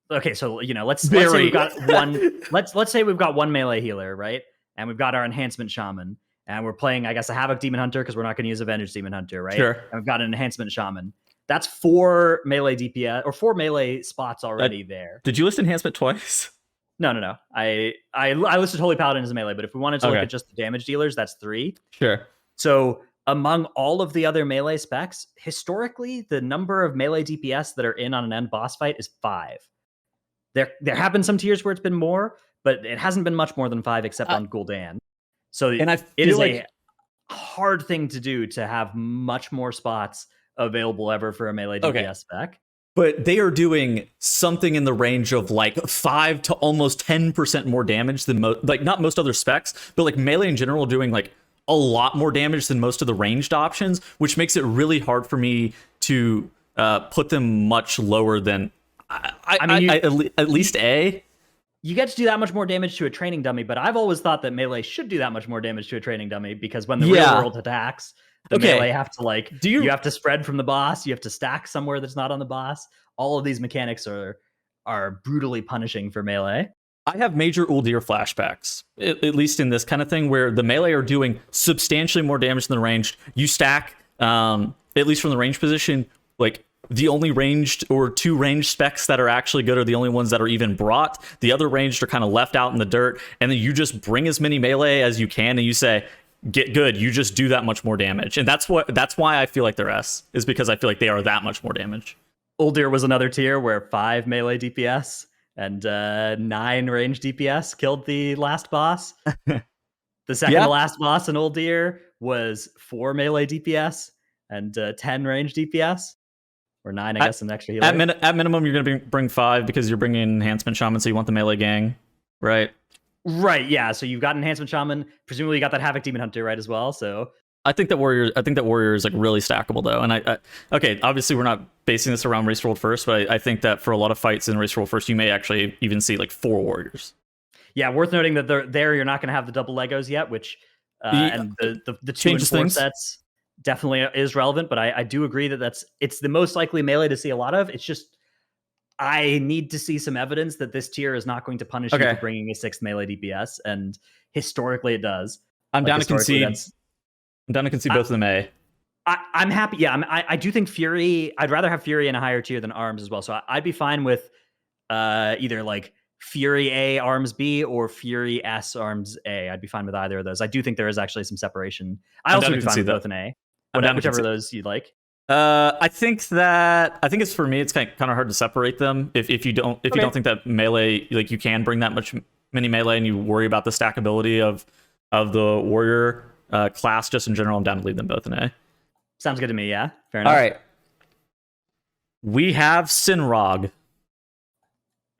Okay, so let's say we've got one. let's say we've got one melee healer, right, and we've got our Enhancement Shaman. And we're playing, I guess, a Havoc Demon Hunter because we're not going to use Avenged Demon Hunter, right? Sure. And we've got an Enhancement Shaman. That's 4 melee DPS or 4 melee spots already there. Did you list Enhancement twice? No. I listed Holy Paladin as a melee, but if we wanted to look at just the damage dealers, that's 3. Sure. So among all of the other melee specs, historically, the number of melee DPS that are in on an end boss fight is 5. There have been some tiers where it's been more, but it hasn't been much more than 5 except on Gul'dan. So it is a hard thing to do to have much more spots available ever for a melee DPS spec. But they are doing something in the range of like 5 to almost 10% more damage than not most other specs, but like melee in general doing like a lot more damage than most of the ranged options, which makes it really hard for me to put them much lower than at least A. You get to do that much more damage to a training dummy, but I've always thought that melee should do that much more damage to a training dummy because when the real world attacks, the melee have to you have to spread from the boss, you have to stack somewhere that's not on the boss. All of these mechanics are brutally punishing for melee. I have major Uldir flashbacks, at least in this kind of thing, where the melee are doing substantially more damage than the ranged. You stack, at least from the range position, like the only ranged or 2 ranged specs that are actually good are the only ones that are even brought. The other ranged are kind of left out in the dirt, and then you just bring as many melee as you can, and you say, get good. You just do that much more damage, and that's why I feel like they're S, is because I feel like they are that much more damage. Uldir was another tier where 5 melee DPS and 9 range DPS killed the last boss. The second to last boss in Uldir was 4 melee DPS and 10 range DPS. Or 9, I guess, an extra healer. At minimum, you're going to bring 5 because you're bringing Enhancement Shaman, so you want the melee gang, right? Right, yeah. So you've got Enhancement Shaman. Presumably, you got that Havoc Demon Hunter, right, as well. So I think that Warrior is like really stackable though, and okay, obviously we're not basing this around Race World First, but I think that for a lot of fights in Race World First, you may actually even see like 4 warriors. Yeah, worth noting that there you're not going to have the double Legos yet, which and the 2 and 4 sets definitely is relevant. But I do agree that it's the most likely melee to see a lot of. It's just I need to see some evidence that this tier is not going to punish you for bringing a 6th melee DPS, and historically it does. I'm down to concede. I'm down to concede both of them A. I'm happy. Yeah, I do think Fury. I'd rather have Fury in a higher tier than Arms as well. So I'd be fine with either like Fury A, Arms B, or Fury S, Arms A. I'd be fine with either of those. I do think there is actually some separation. I also be fine with both an A. Whichever of those you'd like. I think it's for me. It's kind of hard to separate them. If you don't think that melee, like you can bring that much mini melee, and you worry about the stackability of the warrior class just in general, I'm down to leave them both in A. Sounds good to me. Yeah, fair enough. All right. We have Sinrog.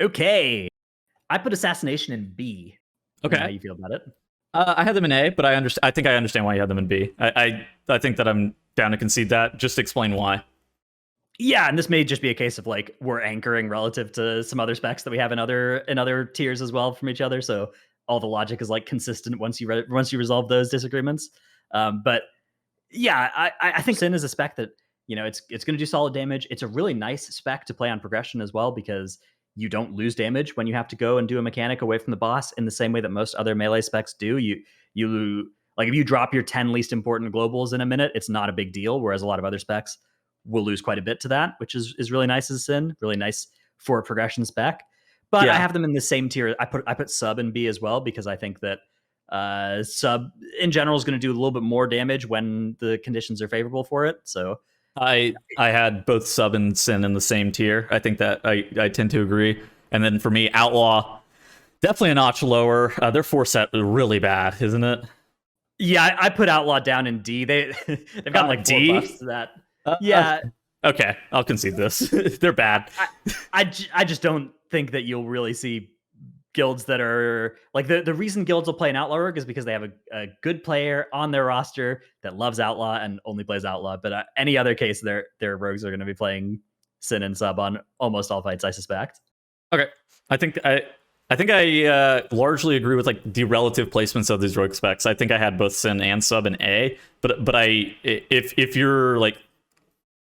Okay. I put assassination in B. Okay. How you feel about it? I had them in A, but I understand. I think I understand why you had them in B. I think that I'm down to concede that. Just explain why. Yeah, and this may just be a case of like we're anchoring relative to some other specs that we have in other tiers as well from each other. So all the logic is like consistent once you resolve those disagreements. But yeah, I think Sin is a spec that it's going to do solid damage. It's a really nice spec to play on progression as well because you don't lose damage when you have to go and do a mechanic away from the boss in the same way that most other melee specs do. You like if you drop your 10 least important globals in a minute, it's not a big deal. Whereas a lot of other specs will lose quite a bit to that, which is really nice as Sin, really nice for a progression spec. But I have them in the same tier. I put sub in B as well because I think that sub in general is going to do a little bit more damage when the conditions are favorable for it. So I had both sub and Sin in the same tier. I think that I tend to agree. And then for me, Outlaw, definitely a notch lower. Their 4 set is really bad, isn't it? Yeah, I put Outlaw down in D. They've got like 4 buffs to that. Yeah. Okay, I'll concede this. They're bad. I just don't think that you'll really see guilds that are like the reason guilds will play an Outlaw rogue is because they have a good player on their roster that loves Outlaw and only plays Outlaw. But any other case, their rogues are going to be playing Sin and sub on almost all fights, I suspect. Okay, I think I largely agree with like the relative placements of these rogue specs. I think I had both Sin and sub in A, but if you're like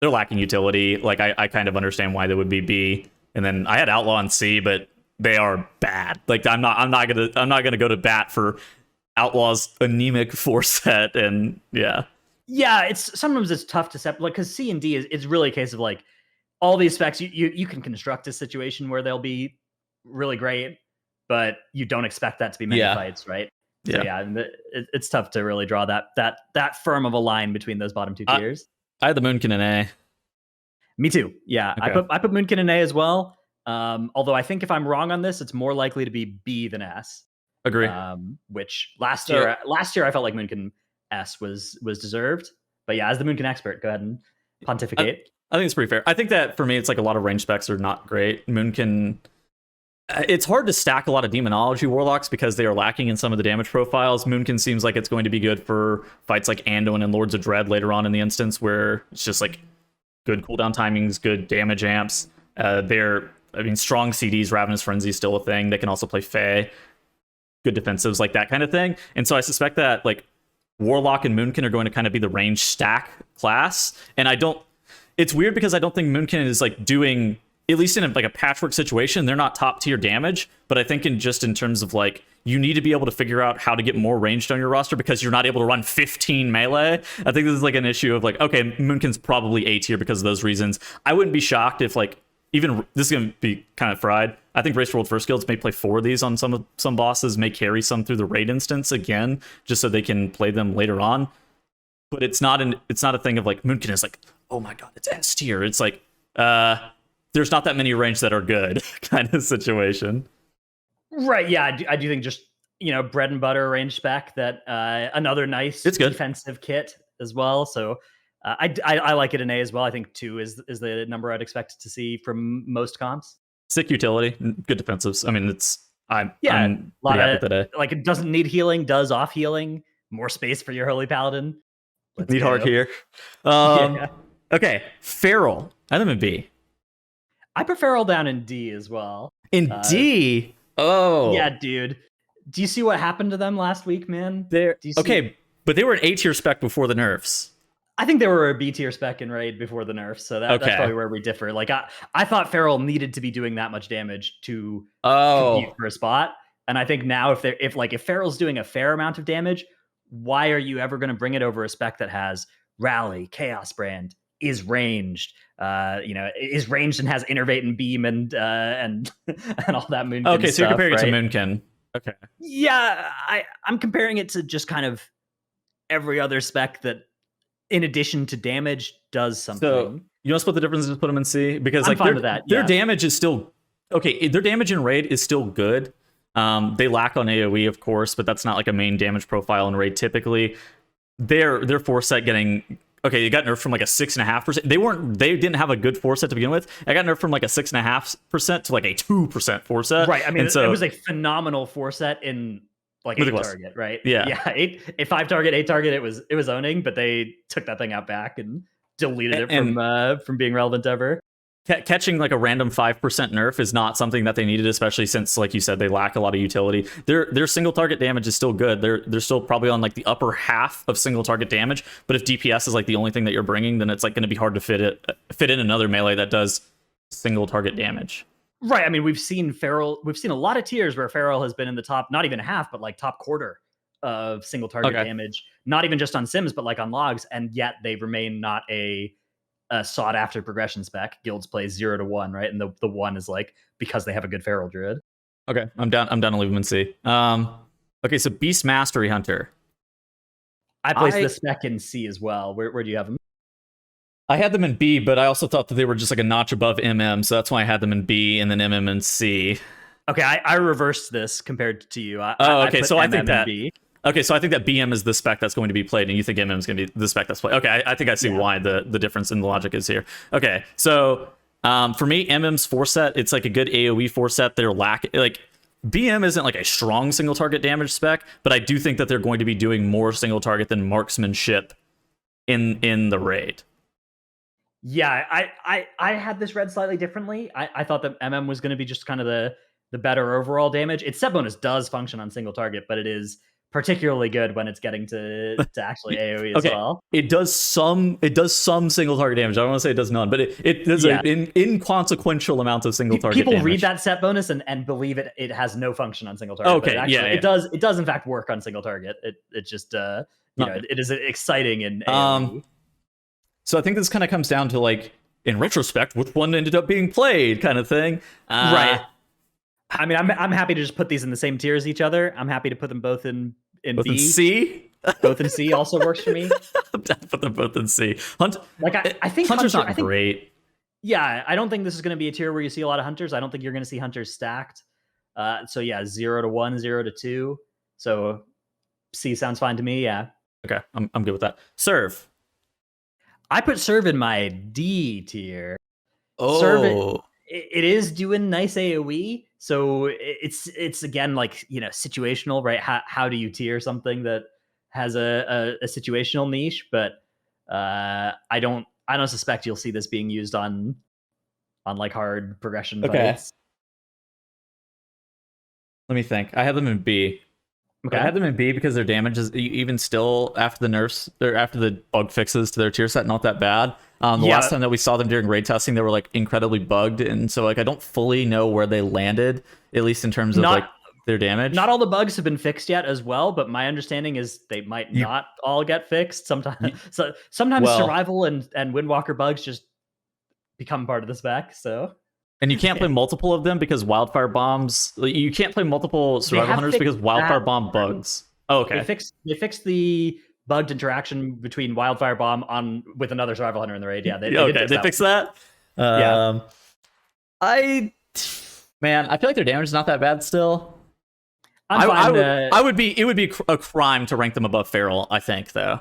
they're lacking utility, like I kind of understand why they would be B. And then I had Outlaw in C, but they are bad. Like I'm not gonna go to bat for Outlaw's anemic 4 set, and yeah, it's sometimes it's tough to separate, like because C and D it's really a case of like all these specs you can construct a situation where they'll be really great, but you don't expect that to be many fights, right? So it's tough to really draw that firm of a line between those bottom 2 tiers. I had the Moonkin in A. Me too. Yeah, okay. I put Moonkin in A as well. Although I think if I'm wrong on this, it's more likely to be B than S. Agree. Which last year I felt like Moonkin S was deserved. But yeah, as the Moonkin expert, go ahead and pontificate. I think it's pretty fair. I think that for me, it's like a lot of range specs are not great. Moonkin, it's hard to stack a lot of demonology warlocks because they are lacking in some of the damage profiles. Moonkin seems like it's going to be good for fights like Anduin and Lords of Dread later on in the instance, where it's just like good cooldown timings, good damage amps. Strong CDs, Ravenous Frenzy is still a thing. They can also play Fae, good defensives, like that kind of thing. And so I suspect that like Warlock and Moonkin are going to kind of be the range stack class. And it's weird because I don't think Moonkin is like doing, at least in a patchwork situation, they're not top tier damage. But I think in terms of like, you need to be able to figure out how to get more ranged on your roster because you're not able to run 15 melee. I think this is like an issue of like, okay, Moonkin's probably A tier because of those reasons. I wouldn't be shocked if like, even this is going to be kind of fried. I think Race World First Guilds may play 4 of these on some bosses, may carry some through the raid instance again, just so they can play them later on. But it's not a thing of like Moonkin is like, oh my god, it's S tier. It's like there's not that many range that are good kind of situation. Right. Yeah, I do think just bread and butter range spec that another nice defensive kit as well. So. I like it in A as well. I think 2 is the number I'd expect to see from most comps. Sick utility, good defensives. I mean, I'm a lot of like it doesn't need healing, does off healing, more space for your Holy Paladin. Need hard here. Okay, Feral. I have them in B. I put Feral down in D as well. In D? Oh. Yeah, dude. Do you see what happened to them last week, man? Okay, but they were an A tier spec before the nerfs. I think they were a B tier spec in raid before the nerfs, so that's probably where we differ. Like I thought Feral needed to be doing that much damage to compete for a spot, and I think now if Feral's doing a fair amount of damage, why are you ever going to bring it over a spec that has Rally, Chaos Brand, is ranged, is ranged and has Innervate and Beam and all that Moonkin. Okay, so you're comparing it to Moonkin. Okay. Yeah, I'm comparing it to just kind of every other spec that, in addition to damage, does something. So you want to split the difference and just put them in C? Because I'm fine with that. Their damage is still okay. Their damage in raid is still good. They lack on AoE, of course, but that's not like a main damage profile in raid typically. Their 4 set getting okay, it got nerfed from like a 6.5%. They didn't have a good force set to begin with. I got nerfed from like a 6.5% to like a 2% force set. Right. I mean, and so it was a phenomenal force set in like 8 ridiculous. target, right? Yeah. Yeah. A 5 target, 8 target, it was owning, but they took that thing out back and deleted it from being relevant ever. Catching like a random 5% nerf is not something that they needed, especially since, like you said, they lack a lot of utility. Their single target damage is still good. They're still probably on like the upper half of single target damage. But if DPS is like the only thing that you're bringing, then it's like going to be hard to fit in another melee that does single target damage. Right. I mean, we've seen a lot of tiers where Feral has been in the top, not even half, but like top quarter of single target damage, not even just on Sims, but like on logs, and yet they remain not a sought after progression spec. Guilds play 0 to 1, right? And the 1 is like because they have a good Feral Druid. Okay, I'm down to leave them in C. Okay, so Beast Mastery Hunter. I placed the spec in C as well. Where do you have them? I had them in B, but I also thought that they were just like a notch above MM, so that's why I had them in B and then MM in C. Okay, I reversed this compared to you. Okay, so I think that B. Okay, so I think that BM is the spec that's going to be played, and you think MM is going to be the spec that's played. Okay, I think I see why the difference in the logic is here. Okay, so for me, MM's force set, it's like a good AoE force set. They're like BM isn't like a strong single target damage spec, but I do think that they're going to be doing more single target than marksmanship in the raid. Yeah, I had this read slightly differently. I thought that MM was going to be just kind of the better overall damage. Its set bonus does function on single target, but it is particularly good when it's getting to actually AoE as well. It does some single target damage. I don't want to say it does none, but it does an inconsequential amount of single target People damage. read that set bonus and believe it has no function on single target. Okay, it does in fact work on single target. It just it is exciting in AoE. So I think this kind of comes down to, like, in retrospect, which one ended up being played kind of thing. Right. I mean, I'm happy to just put these in the same tier as each other. I'm happy to put them both in both B. In C? Both in C also works for me. I'm down to put them both in C. I think Hunter's not great. Yeah, I don't think this is going to be a tier where you see a lot of Hunters. I don't think you're going to see Hunters stacked. So yeah, 0 to 1, 0 to 2. So C sounds fine to me, yeah. Okay, I'm good with that. Serve. I put Serve in my D tier. Oh. Serve, it is doing nice AoE. So it's again, like, situational, right? How do you tier something that has a situational niche? But I don't suspect you'll see this being used on like hard progression fights. Let me think. I have them in B. Okay. I had them in B because their damage is, even still after the nerfs, after the bug fixes to their tier set, not that bad. The last time that we saw them during raid testing, they were like incredibly bugged, and so like I don't fully know where they landed, at least in terms of like their damage. Not all the bugs have been fixed yet as well, but my understanding is they might not all get fixed. Sometimes survival and Windwalker bugs just become part of the spec. So. And you can't play multiple of them because wildfire bombs. You can't play multiple survival hunters because wildfire bomb bugs. Oh, okay. They fixed the bugged interaction between wildfire bomb with another survival hunter in the raid. Yeah, they fixed that. I feel like their damage is not that bad still. It would be a crime to rank them above Feral, I think, though.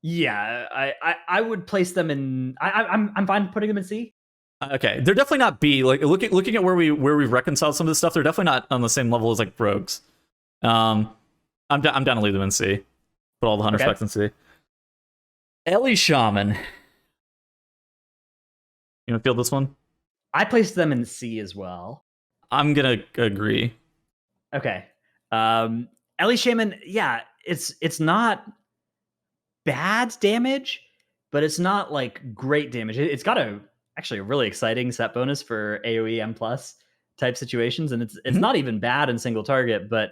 Yeah, I would place them in. I'm fine putting them in C. Okay, they're definitely not B. Like looking at where we've reconciled some of this stuff, they're definitely not on the same level as like rogues. I'm down to leave them in C. Put all the hunter specs in C. Ellie Shaman. You want to feel this one? I placed them in C as well. I'm gonna agree. Okay. Ellie Shaman, yeah, it's not bad damage, but it's not like great damage. It's got actually a really exciting set bonus for AoE M+ type situations, and it's not even bad in single target, but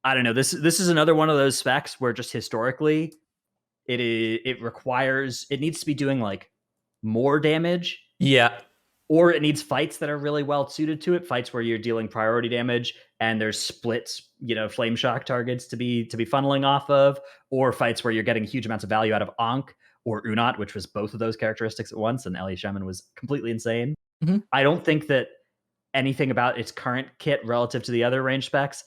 I don't know. This is another one of those specs where just historically it needs to be doing like more damage. Yeah. Or it needs fights that are really well suited to it, fights where you're dealing priority damage and there's splits, flame shock targets to be funneling off of, or fights where you're getting huge amounts of value out of Ankh or Unat, which was both of those characteristics at once, and Ellie Shaman was completely insane. Mm-hmm. I don't think that anything about its current kit relative to the other range specs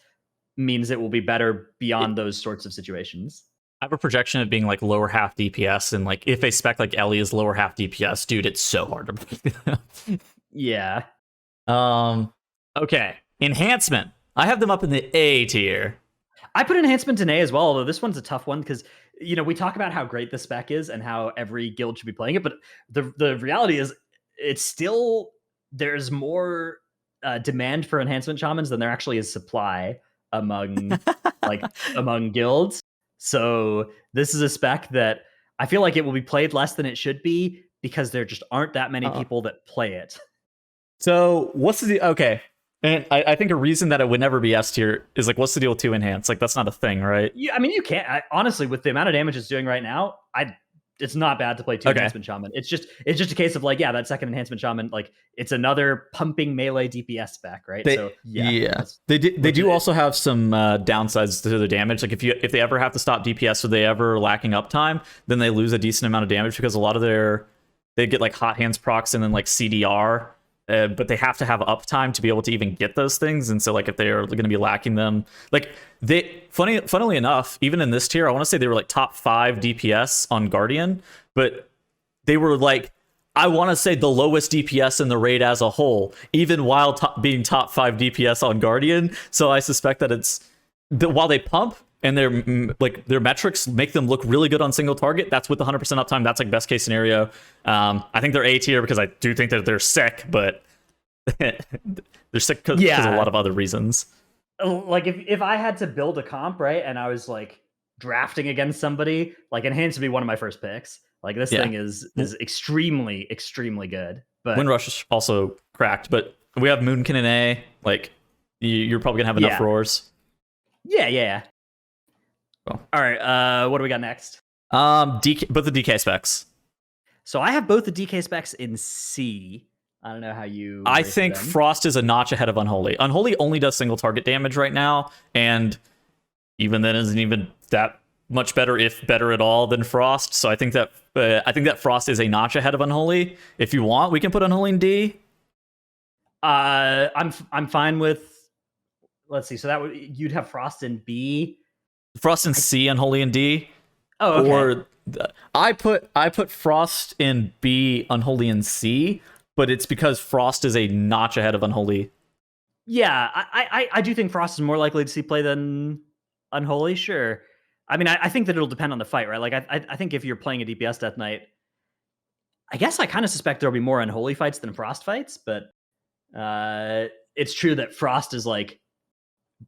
means it will be better beyond those sorts of situations. I have a projection of being like lower half DPS, and like if a spec like Ellie is lower half DPS, dude, it's so hard to break. Yeah. Okay. Enhancement. I have them up in the A tier. I put enhancement in A as well, although this one's a tough one because we talk about how great the spec is and how every guild should be playing it, but the reality is it's still there's more demand for enhancement shamans than there actually is supply among among guilds. So this is a spec that I feel like it will be played less than it should be because there just aren't that many people that play it. So what's the okay? And I think a reason that it would never be S tier is like, what's the deal with 2 enhance? Like, that's not a thing, right? Yeah, I mean, you can't. Honestly, with the amount of damage it's doing right now, it's not bad to play 2 enhancement shaman. It's just a case of like, yeah, that second enhancement shaman, like it's another pumping melee DPS spec, right? They do also have some downsides to the damage. Like if they ever have to stop DPS or they ever lacking uptime, then they lose a decent amount of damage because a lot of they get like hot hands procs and then like CDR. But they have to have uptime to be able to even get those things, and so like if they're going to be lacking them, like funnily enough, even in this tier, I want to say they were like top 5 DPS on Guardian, but they were like, I want to say the lowest DPS in the raid as a whole, even while being top 5 DPS on Guardian. So I suspect that while they pump and their metrics make them look really good on single target, that's with 100% uptime. That's like best case scenario. I think they're A tier because I do think that they're sick, but they're sick because of a lot of other reasons. Like if I had to build a comp, right, and I was like drafting against somebody, like enhance would be one of my first picks. Like this thing is extremely, extremely good. But Windrush is also cracked, but we have Moonkin in A. Like you're probably gonna have enough roars. Yeah. Cool. All right. What do we got next? Both the DK specs. So I have both the DK specs in C. I don't know how you. I think Frost is a notch ahead of Unholy. Unholy only does single target damage right now, and even then isn't even that much better, if better at all, than Frost. So I think that Frost is a notch ahead of Unholy. If you want, we can put Unholy in D. I'm fine with. Let's see. So you'd have Frost in B. Frost in C, Unholy in D. Oh, okay. Or I put Frost in B, Unholy in C, but it's because Frost is a notch ahead of Unholy. Yeah, I do think Frost is more likely to see play than Unholy. Sure. I mean, I think that it'll depend on the fight, right? Like, I think if you're playing a DPS Death Knight, I guess I kind of suspect there'll be more Unholy fights than Frost fights, but it's true that Frost is like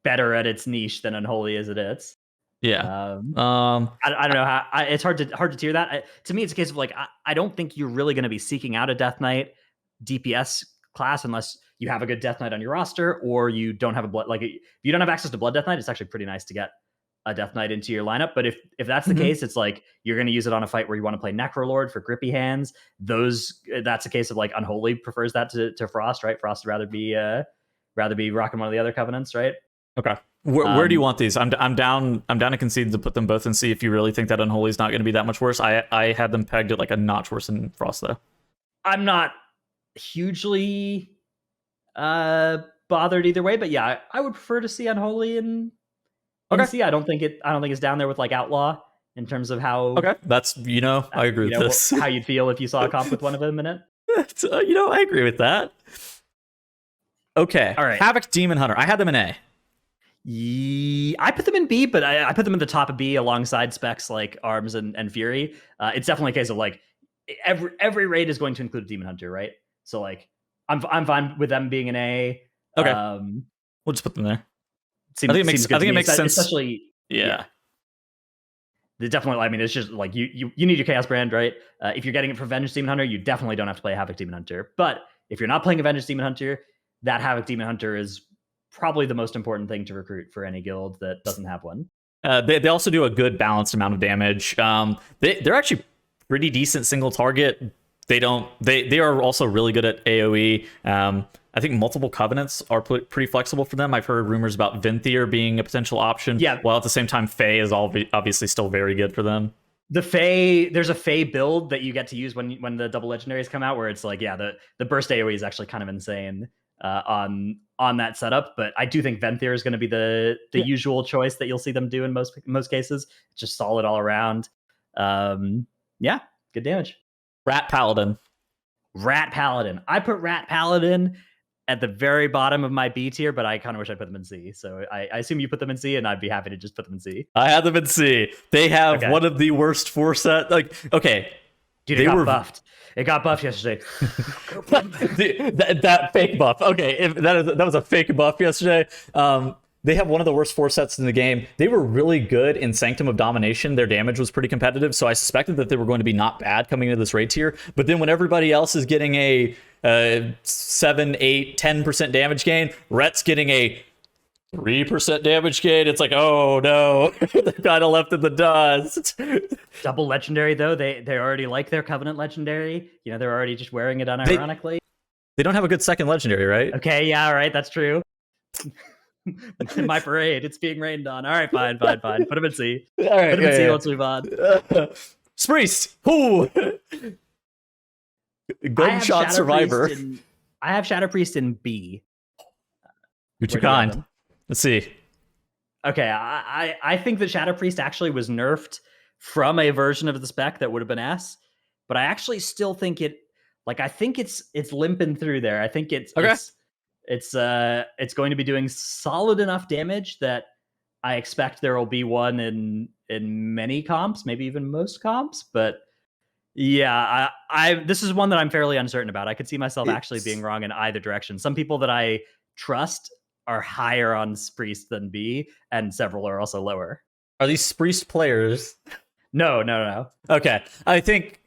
better at its niche than Unholy is at its. Yeah. I don't know how. It's hard to tier that. To me, it's a case of like I don't think you're really going to be seeking out a Death Knight DPS class unless you have a good Death Knight on your roster or you don't have a blood. Like if you don't have access to Blood Death Knight, it's actually pretty nice to get a Death Knight into your lineup. But if that's the case, it's like you're going to use it on a fight where you want to play Necrolord for grippy hands. That's a case of like Unholy prefers that to Frost, right? Frost would rather be rocking one of the other covenants, right? Okay. Where do you want these? I'm down to concede to put them both and see if you really think that Unholy is not going to be that much worse. I had them pegged at like a notch worse than Frost though. I'm not hugely bothered either way, but yeah, I would prefer to see Unholy in C. I don't think it's down there with like Outlaw in terms of how. Okay, that's I agree with this. How you'd feel if you saw a comp with one of them in it. I agree with that. Okay, all right. Havoc Demon Hunter. I had them in A. I put them in B, but I put them in the top of B alongside specs like Arms and Fury. It's definitely a case of like every raid is going to include a Demon Hunter, right? So like I'm fine with them being an A. Okay, we'll just put them there. I think it makes sense. Especially, yeah. Definitely. I mean, it's just like you need your Chaos Brand, right? If you're getting it for Vengeance Demon Hunter, you definitely don't have to play a Havoc Demon Hunter. But if you're not playing a Vengeance Demon Hunter, that Havoc Demon Hunter is probably the most important thing to recruit for any guild that doesn't have one. They also do a good balanced amount of damage. They're actually pretty decent single target. They are also really good at AoE. I think multiple covenants are pretty flexible for them. I've heard rumors about Venthyr being a potential option. Yeah. While at the same time, Fae is obviously still very good for them. The Fae, there's a Fae build that you get to use when the double legendaries come out, where it's like, yeah, the burst AoE is actually kind of insane on on that setup, but I do think Venthyr is going to be the usual choice that you'll see them do in most cases. Just solid all around. Yeah, good damage. Rat Paladin. Rat Paladin. I put Rat Paladin at the very bottom of my B tier, but I kind of wish I put them in C. So I assume you put them in C, and I'd be happy to just put them in C. I had them in C. They have one of the worst 4-set. Like, okay. Dude, it got buffed. It got buffed yesterday. that fake buff. Okay, that was a fake buff yesterday. They have one of the worst 4-sets in the game. They were really good in Sanctum of Domination. Their damage was pretty competitive, so I suspected that they were going to be not bad coming into this raid tier. But then when everybody else is getting a 7, 8, 10% damage gain, Rhett's getting a 3% damage gain. It's like, oh no, they kind of left in the dust. Double legendary though. They already like their Covenant legendary. You know, they're already just wearing it unironically. They don't have a good second legendary, right? Okay, yeah, right, that's true. In my parade, it's being rained on. All right, fine. Put him in C. All right, put him in C. Let's move on. Spriest. Ooh. Gunshot survivor. I have Shadow Priest in B. Which you kind. Let's see. Okay, I think that Shadow Priest actually was nerfed from a version of the spec that would have been S, but I actually still think it. Like, I think it's limping through there. I think it's okay. It's going to be doing solid enough damage that I expect there will be one in many comps, maybe even most comps. But yeah, I this is one that I'm fairly uncertain about. I could see myself actually being wrong in either direction. Some people that I trust are higher on Spriest than B, and several are also lower. Are these Spriest players? No. Okay, I think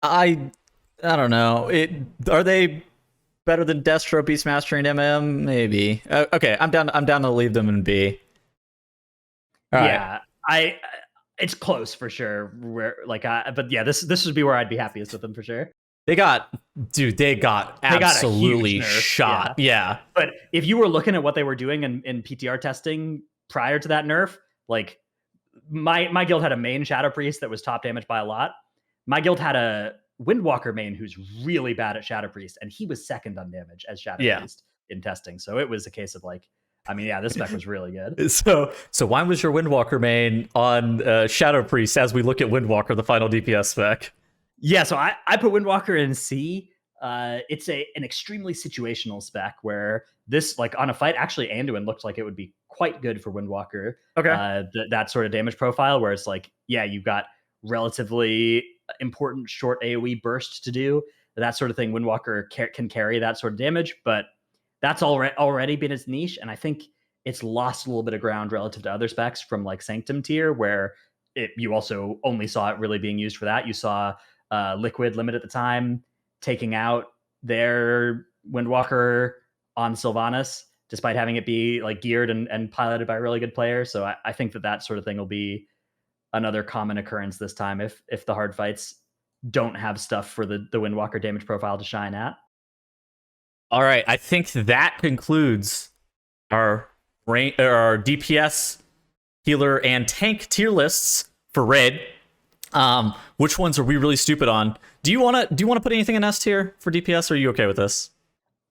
I don't know. Are they better than Destro, Beastmaster, and MM? Maybe. Okay, I'm down to leave them in B. All yeah, right. It's close for sure. But yeah, this would be where I'd be happiest with them for sure. They got absolutely shot. Yeah. But if you were looking at what they were doing in PTR testing prior to that nerf, like my guild had a main Shadow Priest that was top damage by a lot. My guild had a Windwalker main who's really bad at Shadow Priest, and he was second on damage as Shadow Priest in testing. So it was a case of like, I mean, yeah, this spec was really good. So why was your Windwalker main on Shadow Priest as we look at Windwalker, the final DPS spec? Yeah, so I put Windwalker in C. It's an extremely situational spec where this, like on a fight, actually Anduin looked like it would be quite good for Windwalker. Okay. That sort of damage profile where it's like, yeah, you've got relatively important short AoE burst to do. That sort of thing, Windwalker can carry that sort of damage, but that's already been its niche, and I think it's lost a little bit of ground relative to other specs from like Sanctum tier, where you also only saw it really being used for that. You saw Liquid Limit at the time taking out their Windwalker on Sylvanas, despite having it be like geared and piloted by a really good player. So I think that sort of thing will be another common occurrence this time if the hard fights don't have stuff for the Windwalker damage profile to shine at. All right, I think that concludes our DPS, healer, and tank tier lists for raid. Which ones are we really stupid on? Do you want to put anything in S tier for DPS? Or are you okay with this?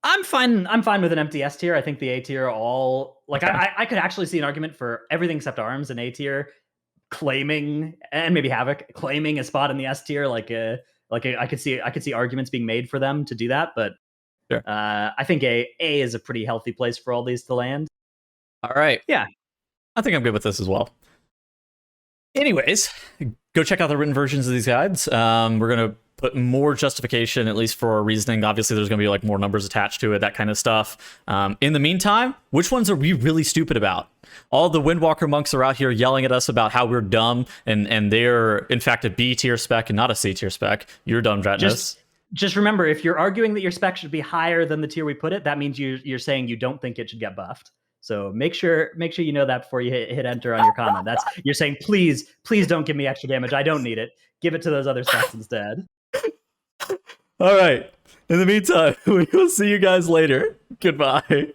I'm fine with an empty S tier. I think the A tier all like I could actually see an argument for everything except arms in A tier claiming, and maybe Havoc claiming a spot in the S tier. I could see arguments being made for them to do that, but sure. I think A is a pretty healthy place for all these to land. All right. Yeah. I think I'm good with this as well. Anyways, go check out the written versions of these guides. We're going to put more justification, at least for our reasoning. Obviously, there's going to be like more numbers attached to it, that kind of stuff. In the meantime, which ones are we really stupid about? All the Windwalker monks are out here yelling at us about how we're dumb, and they're, in fact, a B tier spec and not a C tier spec. You're dumb, Dratnos. Just remember, if you're arguing that your spec should be higher than the tier we put it, that means you're saying you don't think it should get buffed. So make sure you know that before you hit enter on your comment. That's you're saying, please don't give me extra damage. I don't need it. Give it to those other specs instead. All right. In the meantime, we will see you guys later. Goodbye.